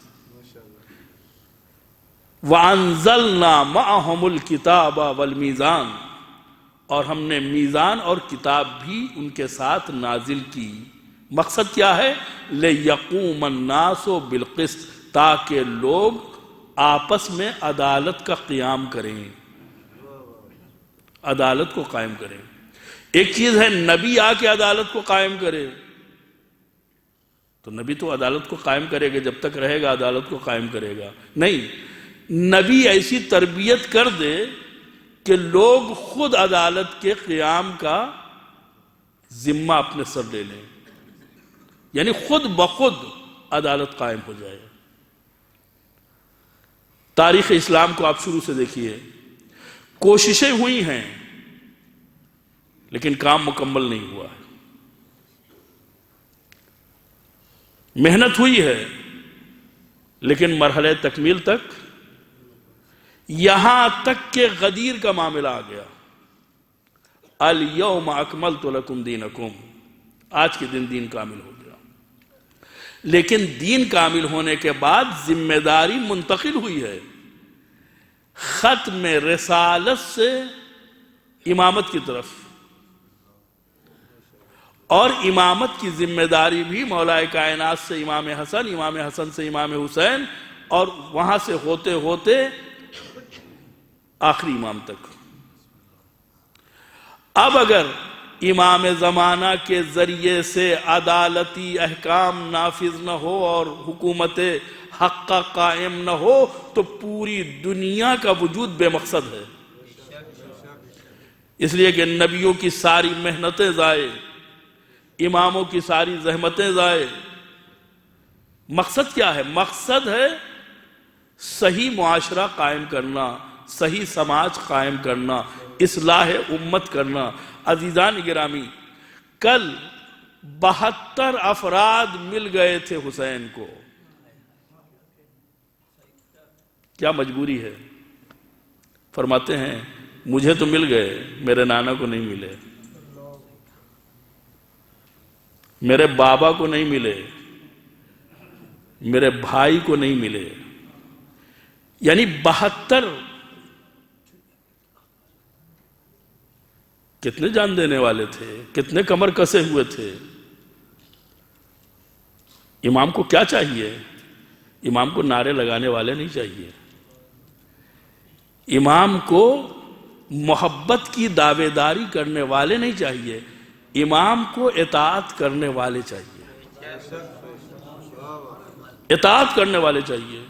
وَأَنزَلْنَا مَعَهُمُ الْكِتَابَ وَالْمِيزَانَ، اور ہم نے میزان اور کتاب بھی ان کے ساتھ نازل کی۔ مقصد کیا ہے؟ لِيَقُومَ النَّاسُ بِالْقِسْطِ، تاکہ لوگ آپس میں عدالت کا قیام کریں، عدالت کو قائم کریں۔ ایک چیز ہے نبی آ کے عدالت کو قائم کرے، تو نبی تو عدالت کو قائم کرے گا، جب تک رہے گا عدالت کو قائم کرے گا نہیں، نبی ایسی تربیت کر دے کہ لوگ خود عدالت کے قیام کا ذمہ اپنے سر لے لیں، یعنی خود بخود عدالت قائم ہو جائے۔ تاریخ اسلام کو آپ شروع سے دیکھیے، کوششیں ہوئی ہیں لیکن کام مکمل نہیں ہوا ہے، محنت ہوئی ہے لیکن مرحلہ تکمیل تک، یہاں تک کہ غدیر کا معاملہ آ گیا، الیوم اکملت لکم دینکم، آج کے دن دین کامل ہو گیا۔ لیکن دین کامل ہونے کے بعد ذمہ داری منتقل ہوئی ہے، ختم رسالت سے امامت کی طرف، اور امامت کی ذمہ داری بھی مولا کائنات سے امام حسن، امام حسن سے امام حسین، اور وہاں سے ہوتے ہوتے آخری امام تک۔ اب اگر امام زمانہ کے ذریعے سے عدالتی احکام نافذ نہ ہو اور حکومت حق کا قائم نہ ہو تو پوری دنیا کا وجود بے مقصد ہے، اس لیے کہ نبیوں کی ساری محنتیں ضائع، اماموں کی ساری زحمتیں ضائع۔ مقصد کیا ہے؟ مقصد ہے صحیح معاشرہ قائم کرنا، صحیح سماج قائم کرنا، اصلاح امت کرنا۔ عزیزان گرامی، کل 72 افراد مل گئے تھے حسین کو، کیا مجبوری ہے؟ فرماتے ہیں مجھے تو مل گئے، میرے نانا کو نہیں ملے، میرے بابا کو نہیں ملے، میرے بھائی کو نہیں ملے، یعنی 72 کتنے جان دینے والے تھے، کتنے کمر کسے ہوئے تھے۔ امام کو کیا چاہیے؟ امام کو نعرے لگانے والے نہیں چاہیے، امام کو محبت کی دعوے داری کرنے والے نہیں چاہیے، امام کو اطاعت کرنے والے چاہیے، اطاعت کرنے والے چاہیے۔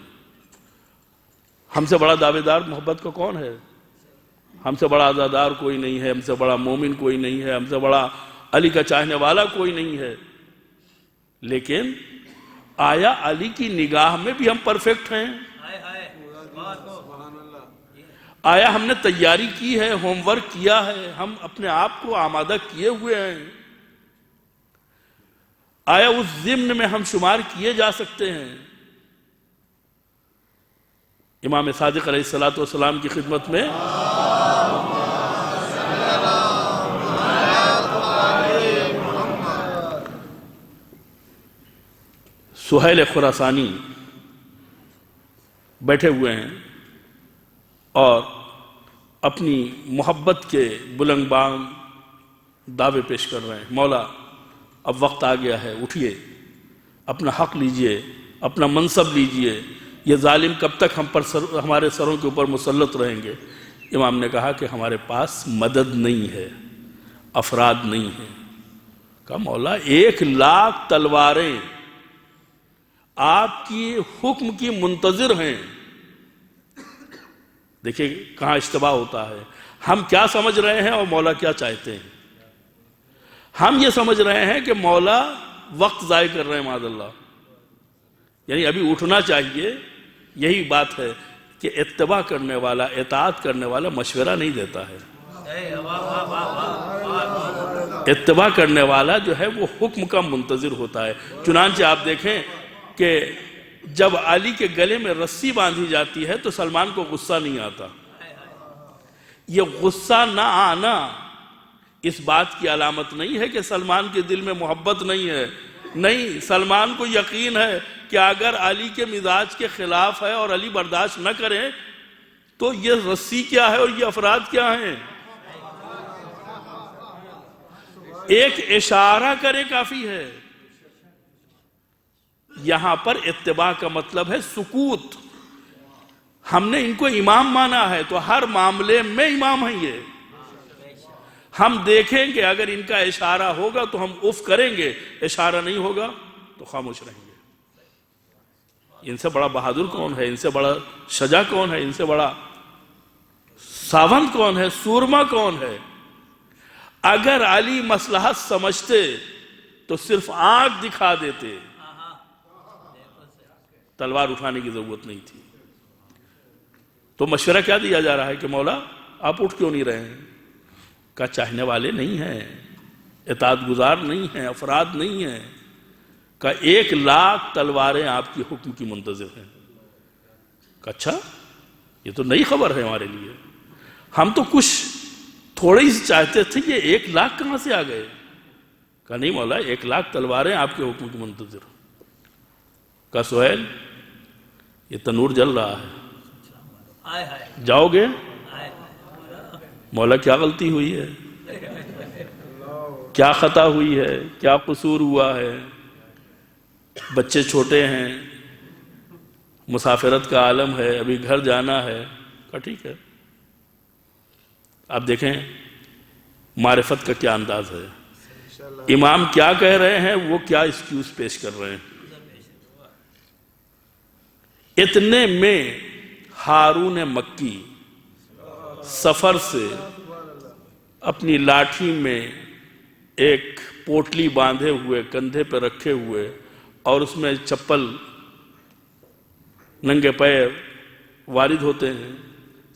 ہم سے بڑا دعوے دار محبت کا کون ہے؟ ہم سے بڑا عزادار کوئی نہیں ہے، ہم سے بڑا مومن کوئی نہیں ہے، ہم سے بڑا علی کا چاہنے والا کوئی نہیں ہے، لیکن آیا علی کی نگاہ میں بھی ہم پرفیکٹ ہیں؟ آیا ہم نے تیاری کی ہے، ہوم ورک کیا ہے، ہم اپنے آپ کو آمادہ کیے ہوئے ہیں؟ آیا اس ضمن میں ہم شمار کیے جا سکتے ہیں؟ امام صادق علیہ السلام کی خدمت میں سہیل خراسانی بیٹھے ہوئے ہیں اور اپنی محبت کے بلند بام دعوے پیش کر رہے ہیں، مولا اب وقت آ گیا ہے، اٹھیے، اپنا حق لیجئے، اپنا منصب لیجئے، یہ ظالم کب تک ہمارے سروں کے اوپر مسلط رہیں گے؟ امام نے کہا کہ ہمارے پاس مدد نہیں ہے، افراد نہیں ہیں۔ کہا مولا 1,00,000 تلواریں آپ کی حکم کی منتظر ہیں۔ دیکھیں کہاں اشتباہ ہوتا ہے، ہم کیا سمجھ رہے ہیں اور مولا کیا چاہتے ہیں۔ ہم یہ سمجھ رہے ہیں کہ مولا وقت ضائع کر رہے ہیں معاذ اللہ، یعنی ابھی اٹھنا چاہیے۔ یہی بات ہے کہ اتباع کرنے والا، اطاعت کرنے والا مشورہ نہیں دیتا ہے۔ اتباع کرنے والا جو ہے وہ حکم کا منتظر ہوتا ہے۔ چنانچہ آپ دیکھیں کہ جب علی کے گلے میں رسی باندھی جاتی ہے تو سلمان کو غصہ نہیں آتا۔ یہ غصہ نہ آنا اس بات کی علامت نہیں ہے کہ سلمان کے دل میں محبت نہیں ہے۔ نہیں، سلمان کو یقین ہے کہ اگر علی کے مزاج کے خلاف ہے اور علی برداشت نہ کرے تو یہ رسی کیا ہے اور یہ افراد کیا ہیں۔ ایک اشارہ کرے کافی ہے۔ یہاں پر اتباع کا مطلب ہے سکوت۔ ہم نے ان کو امام مانا ہے تو ہر معاملے میں امام ہیں یہ۔ ہم دیکھیں گے اگر ان کا اشارہ ہوگا تو ہم اف کریں گے، اشارہ نہیں ہوگا تو خاموش رہیں گے۔ ان سے بڑا بہادر کون ہے، ان سے بڑا شجاع کون ہے، ان سے بڑا ساوند کون ہے، سورما کون ہے۔ اگر علی مصلحت سمجھتے تو صرف آنکھ دکھا دیتے، تلوار اٹھانے کی ضرورت نہیں تھی۔ تو مشورہ کیا دیا جا رہا ہے کہ مولا آپ اٹھ کیوں نہیں رہے ہیں؟ کا چاہنے والے نہیں ہیں، اطاعت گزار نہیں ہیں، افراد نہیں ہیں، کا 1,00,000 تلواریں آپ کی حکم کی منتظر ہیں۔ کہ اچھا یہ تو نئی خبر ہے ہمارے لیے، ہم تو کچھ تھوڑی سی چاہتے تھے، یہ 1,00,000 کہاں سے آ گئے؟ کہا نہیں مولا 1,00,000 تلواریں آپ کے حکم کی منتظر۔ کہا سہیل یہ تنور جل رہا ہے، جاؤ گے؟ مولا کیا غلطی ہوئی ہے، کیا خطا ہوئی ہے، کیا قصور ہوا ہے؟ بچے چھوٹے ہیں، مسافرت کا عالم ہے، ابھی گھر جانا ہے۔ کہا ٹھیک ہے۔ آپ دیکھیں معرفت کا کیا انداز ہے، امام کیا کہہ رہے ہیں وہ کیا ایکسکیوز پیش کر رہے ہیں۔ اتنے میں ہارون مکی سفر سے اپنی لاٹھی میں ایک پوٹلی باندھے ہوئے کندھے پہ رکھے ہوئے اور اس میں چپل ننگے پیر وارد ہوتے ہیں،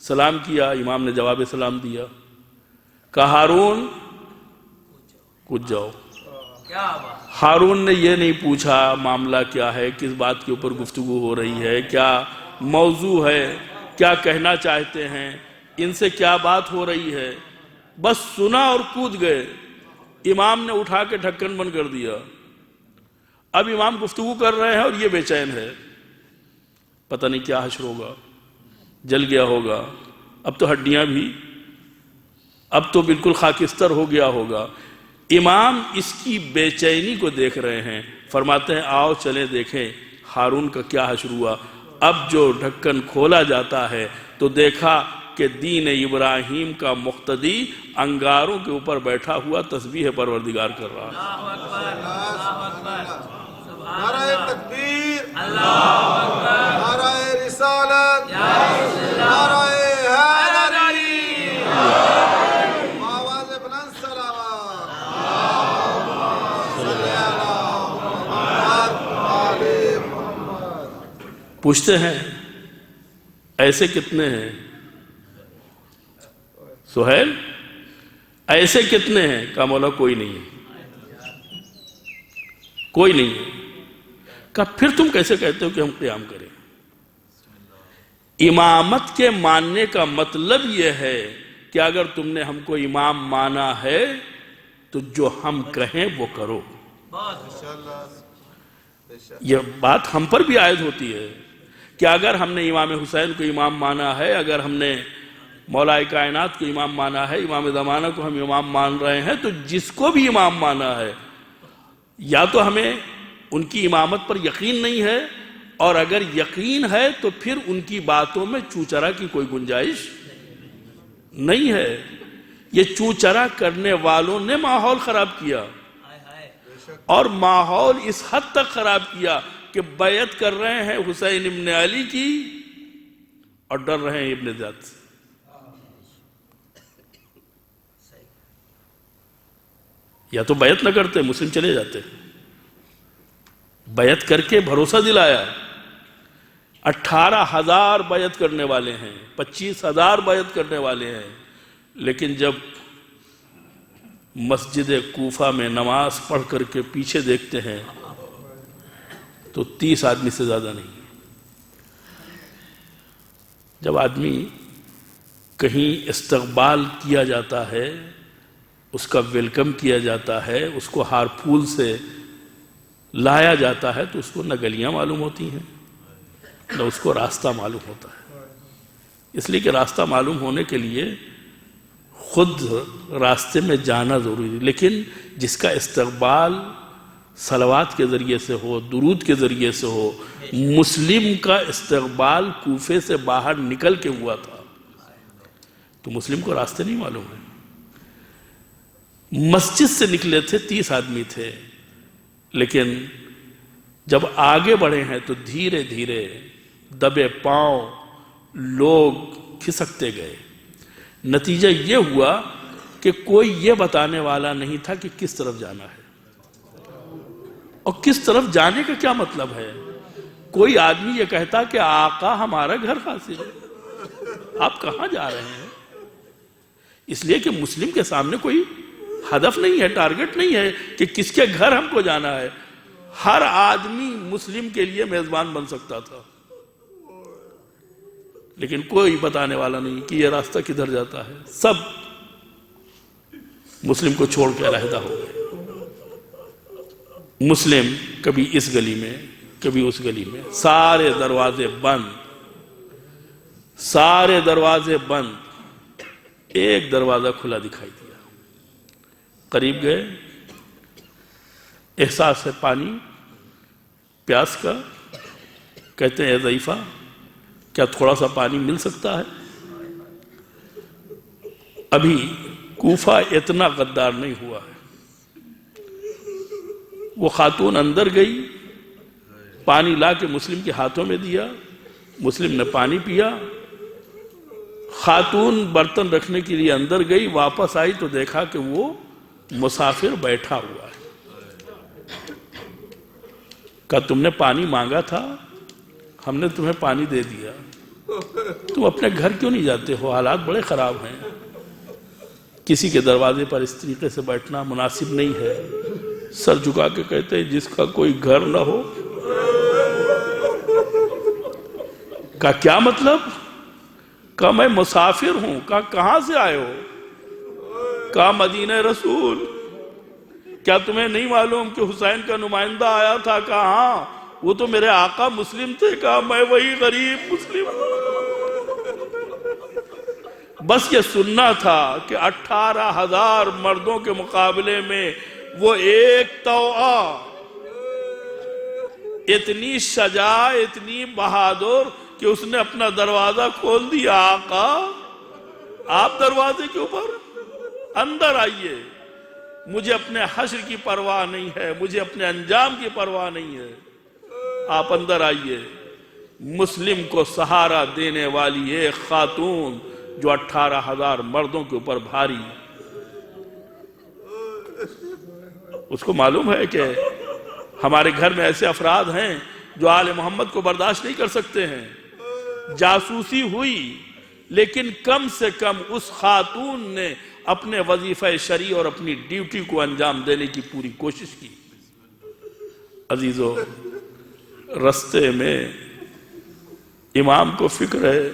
سلام کیا، امام نے جواب سلام دیا، کہا ہارون کچھ جاؤ۔ ہارون نے یہ نہیں پوچھا معاملہ کیا ہے، کس بات کے اوپر گفتگو ہو رہی ہے، کیا موضوع ہے، کیا کہنا چاہتے ہیں، ان سے کیا بات ہو رہی ہے، بس سنا اور کود گئے۔ امام نے اٹھا کے ڈھکن بند کر دیا۔ اب امام گفتگو کر رہے ہیں اور یہ بے چین ہے، پتہ نہیں کیا حشر ہوگا، جل گیا ہوگا، اب تو ہڈیاں بھی، اب تو بالکل خاکستر ہو گیا ہوگا۔ امام اس کی بے چینی کو دیکھ رہے ہیں، فرماتے ہیں آؤ چلیں دیکھیں ہارون کا کیا حشر ہوا۔ اب جو ڈھکن کھولا جاتا ہے تو دیکھا کہ دین ابراہیم کا مقتدی انگاروں کے اوپر بیٹھا ہوا تسبیح پروردگار کر رہا ہے۔ نعرہ تکبیر، نعرہ رسالت، نعرہ حیدری، آواز بلند صلوات، صلی اللہ محمد آل محمد۔ پوچھتے ہیں ایسے کتنے ہیں سہیل، ایسے کتنے ہیں؟ کہا مولا کوئی نہیں ہے، کوئی نہیں ہے۔ کہا پھر تم کیسے کہتے ہو کہ ہم قیام کریں؟ امامت کے ماننے کا مطلب یہ ہے کہ اگر تم نے ہم کو امام مانا ہے تو جو ہم کہیں وہ کرو۔ یہ بات ہم پر بھی عائد ہوتی ہے کہ اگر ہم نے امام حسین کو امام مانا ہے، اگر ہم نے مولا کائنات کو امام مانا ہے، امام زمانہ کو ہم امام مان رہے ہیں، تو جس کو بھی امام مانا ہے یا تو ہمیں ان کی امامت پر یقین نہیں ہے، اور اگر یقین ہے تو پھر ان کی باتوں میں چوچرا کی کوئی گنجائش نہیں ہے۔ یہ چوچرا کرنے والوں نے ماحول خراب کیا، اور ماحول اس حد تک خراب کیا کہ بیعت کر رہے ہیں حسین ابن علی کی اور ڈر رہے ہیں ابن زیاد سے. یا تو بیعت نہ کرتے مسلم چلے جاتے، بیعت کر کے بھروسہ دلایا. 18,000 بیعت کرنے والے ہیں، 25,000 بیعت کرنے والے ہیں، لیکن جب مسجد کوفہ میں نماز پڑھ کر کے پیچھے دیکھتے ہیں تو 30 آدمی سے زیادہ نہیں. جب آدمی کہیں استقبال کیا جاتا ہے، اس کا ویلکم کیا جاتا ہے، اس کو ہار پھول سے لایا جاتا ہے، تو اس کو نہ گلیاں معلوم ہوتی ہیں نہ اس کو راستہ معلوم ہوتا ہے. اس لیے کہ راستہ معلوم ہونے کے لیے خود راستے میں جانا ضروری ہے. لیکن جس کا استقبال صلوات کے ذریعے سے ہو، درود کے ذریعے سے ہو، مسلم کا استقبال کوفے سے باہر نکل کے ہوا تھا، تو مسلم کو راستے نہیں معلوم ہے. مسجد سے نکلے تھے 30 آدمی تھے، لیکن جب آگے بڑھے ہیں تو دھیرے دھیرے دبے پاؤں لوگ کھسکتے گئے. نتیجہ یہ ہوا کہ کوئی یہ بتانے والا نہیں تھا کہ کس طرف جانا ہے اور کس طرف جانے کا کیا مطلب ہے. کوئی آدمی یہ کہتا کہ آقا ہمارا گھر حاصل ہے، آپ کہاں جا رہے ہیں؟ اس لیے کہ مسلم کے سامنے کوئی ہدف نہیں ہے، ٹارگٹ نہیں ہے کہ کس کے گھر ہم کو جانا ہے. ہر آدمی مسلم کے لیے میزبان بن سکتا تھا، لیکن کوئی بتانے والا نہیں کہ یہ راستہ کدھر جاتا ہے. سب مسلم کو چھوڑ کے علیحدہ ہو گئے. مسلم کبھی اس گلی میں کبھی اس گلی میں، سارے دروازے بند، سارے دروازے بند. ایک دروازہ کھلا دکھائی دیا. قریب گئے، احساس ہے پانی پیاس کا. کہتے ہیں اے ضعیفہ، کیا تھوڑا سا پانی مل سکتا ہے؟ ابھی کوفہ اتنا غدار نہیں ہوا ہے. وہ خاتون اندر گئی، پانی لا کے مسلم کے ہاتھوں میں دیا، مسلم نے پانی پیا. خاتون برتن رکھنے کے لیے اندر گئی، واپس آئی تو دیکھا کہ وہ مسافر بیٹھا ہوا ہے. کہا تم نے پانی مانگا تھا، ہم نے تمہیں پانی دے دیا، تم اپنے گھر کیوں نہیں جاتے ہو؟ حالات بڑے خراب ہیں. کسی کے دروازے پر اس طریقے سے بیٹھنا مناسب نہیں ہے. سر جھکا کے کہتے ہیں جس کا کوئی گھر نہ ہو. کہا کیا مطلب؟ کہا میں مسافر ہوں. کہا کہاں سے آئے ہو؟ کہا مدینہ رسول. کیا تمہیں نہیں معلوم کہ حسین کا نمائندہ آیا تھا؟ کہا ہاں، وہ تو میرے آقا مسلم تھے. کہا میں وہی غریب مسلم ہوں. بس یہ سننا تھا کہ 18,000 مردوں کے مقابلے میں وہ ایک توآ، اتنی شجاع، اتنی بہادر کہ اس نے اپنا دروازہ کھول دیا. آقا آپ دروازے کے اوپر، اندر آئیے، مجھے اپنے حشر کی پرواہ نہیں ہے، مجھے اپنے انجام کی پرواہ نہیں ہے، آپ اندر آئیے. مسلم کو سہارا دینے والی ایک خاتون جو 18,000 مردوں کے اوپر بھاری. اس کو معلوم ہے کہ ہمارے گھر میں ایسے افراد ہیں جو آل محمد کو برداشت نہیں کر سکتے ہیں. جاسوسی ہوئی، لیکن کم سے کم اس خاتون نے اپنے وظیفہ شرعی اور اپنی ڈیوٹی کو انجام دینے کی پوری کوشش کی. عزیزو، رستے میں امام کو فکر ہے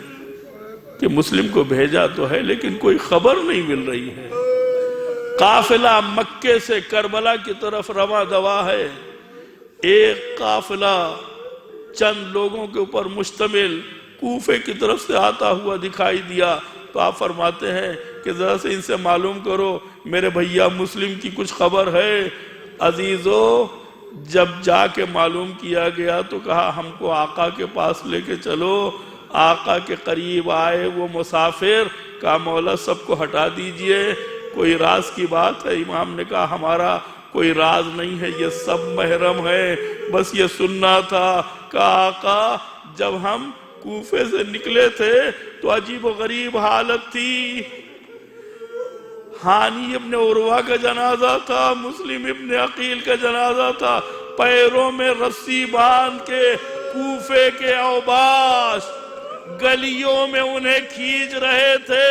کہ مسلم کو بھیجا تو ہے لیکن کوئی خبر نہیں مل رہی ہے. قافلہ مکے سے کربلا کی طرف رواں دوا ہے. ایک قافلہ چند لوگوں کے اوپر مشتمل کوفے کی طرف سے آتا ہوا دکھائی دیا تو آپ فرماتے ہیں کہ ذرا سے ان سے معلوم کرو میرے بھیا مسلم کی کچھ خبر ہے. عزیزو، جب جا کے معلوم کیا گیا تو کہا ہم کو آقا کے پاس لے کے چلو. آقا کے قریب آئے وہ مسافر، کہا مولا سب کو ہٹا دیجئے، کوئی راز کی بات ہے؟ امام نے کہا ہمارا کوئی راز نہیں ہے، یہ سب محرم ہے، بس یہ سننا تھا کہ آقا جب ہم کوفے سے نکلے تھے تو عجیب و غریب حالت تھی، ہانی ابن عروہ کا جنازہ تھا، مسلم ابن عقیل کا جنازہ تھا، پیروں میں رسی باندھ کے کوفے کے اوباش گلیوں میں انہیں کھینچ رہے تھے۔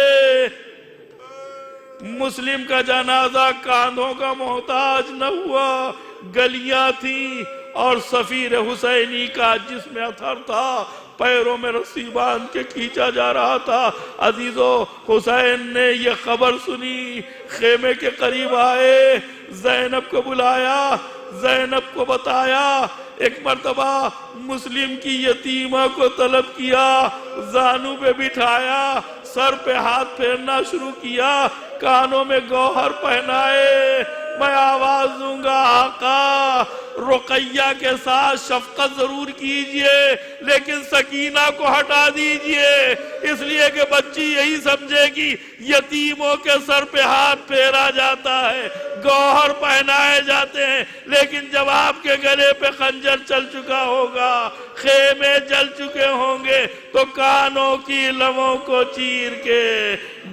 مسلم کا جنازہ کاندھوں کا محتاج نہ ہوا، گلیاں تھیں، اور سفیر حسینی کا جسم اثر تھا، پیروں میں رسی باندھ کے کھینچا جا رہا تھا۔ عزیزو، حسین نے یہ خبر سنی، خیمے کے قریب آئے، زینب کو بلایا، زینب کو بتایا، ایک مرتبہ مسلم کی یتیمہ کو طلب کیا، زانو پہ بٹھایا، سر پہ ہاتھ پھیرنا شروع کیا، کانوں میں گوہر پہنائے، میں آواز دوں گا آقا رقیہ کے ساتھ شفقت ضرور کیجئے لیکن سکینہ کو ہٹا دیجئے، اس لیے کہ بچی یہی سمجھے گی یتیموں کے سر پہ ہاتھ پھیرا جاتا ہے، گوہر پہنائے جاتے ہیں، لیکن جب آپ کے گلے پہ خنجر چل چکا ہوگا، خیمے جل چکے ہوں گے، تو کانوں کی لبوں کو چیر کے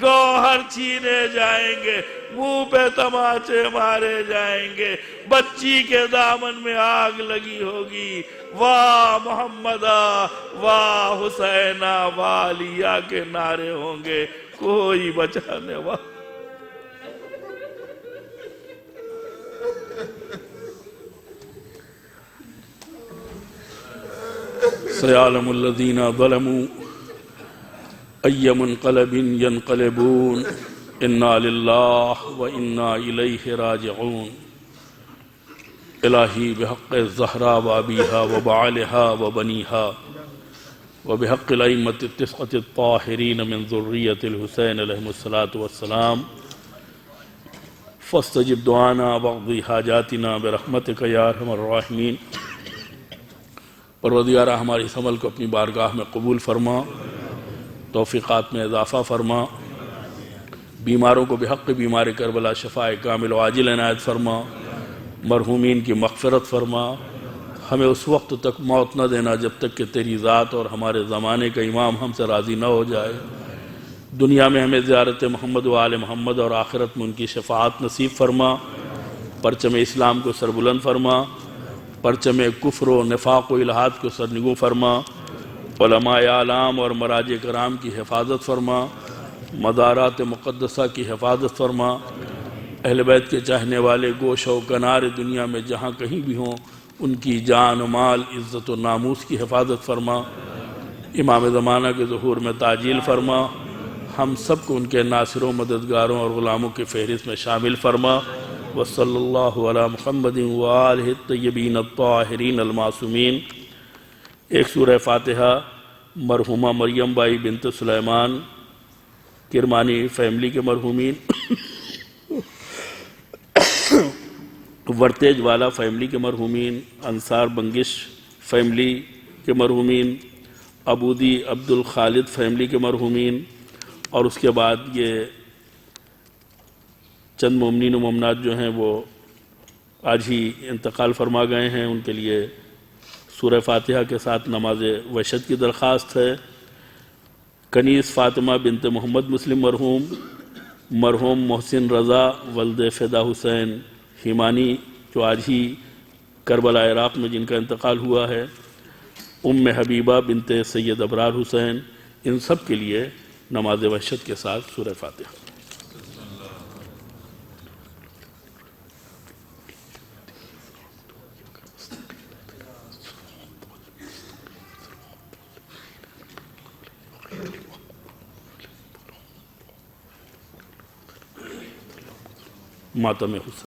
گوہر چھینے جائیں گے، منہ پہ تماچے مارے جائیں گے، بچی کے دامن میں آگ لگی ہوگی، واہ محمدہ، واہ حسینہ، واہ علیہ کے نعرے ہوں گے، کوئی بچانے والا۔ سيعلم الذين ظلموا أي منقلب ينقلبون إنا لله وإنا إليه راجعون إلهي بحق الزهراء وأبيها وبعلها وبنيها وبحق الأئمة التسعة الطاهرين من ذرية الحسين عليهم الصلاة والسلام فاستجب دعانا واقض حاجاتنا برحمتك يا أرحم الراحمين۔ پروردگارہ ہماری اس عمل کو اپنی بارگاہ میں قبول فرما، توفیقات میں اضافہ فرما، بیماروں کو بحق بیمار کربلا شفاء کامل و عاجل عنایت فرما، مرحومین کی مغفرت فرما، ہمیں اس وقت تک موت نہ دینا جب تک کہ تیری ذات اور ہمارے زمانے کا امام ہم سے راضی نہ ہو جائے، دنیا میں ہمیں زیارت محمد و آل محمد اور آخرت میں ان کی شفاعت نصیب فرما، پرچم اسلام کو سربلند فرما، پرچم کفر و نفاق و الحاد کو سرنگوں فرما، علماء اعلام اور مراجع کرام کی حفاظت فرما، مزارات مقدسہ کی حفاظت فرما، اہل بیت کے چاہنے والے گوشہ و کنار دنیا میں جہاں کہیں بھی ہوں ان کی جان و مال، عزت و ناموس کی حفاظت فرما، امام زمانہ کے ظہور میں تعجیل فرما، ہم سب کو ان کے ناصروں، مددگاروں اور غلاموں کی فہرست میں شامل فرما۔ وصلی اللہ علی محمد وآلہ الطیبین الطاہرین المعصومین۔ ایک سورہ فاتحہ مرحومہ مریم بائی بنت سلیمان کرمانی فیملی کے مرحومین، ورتیج والا فیملی کے مرحومین، انصار بنگش فیملی کے مرحومین، ابودی عبد الخالد فیملی کے مرحومین، اور اس کے بعد یہ چند مومنین و مومنات جو ہیں وہ آج ہی انتقال فرما گئے ہیں، ان کے لیے سورہ فاتحہ کے ساتھ نماز وحشت کی درخواست ہے۔ کنیز فاطمہ بنت محمد مسلم مرحوم، مرحوم محسن رضا ولد فدا حسین ہیمانی جو آج ہی کربلا عراق میں جن کا انتقال ہوا ہے، ام حبیبہ بنت سید ابرار حسین، ان سب کے لیے نماز وحشت کے ساتھ سورہ فاتحہ۔ ماتم حسین۔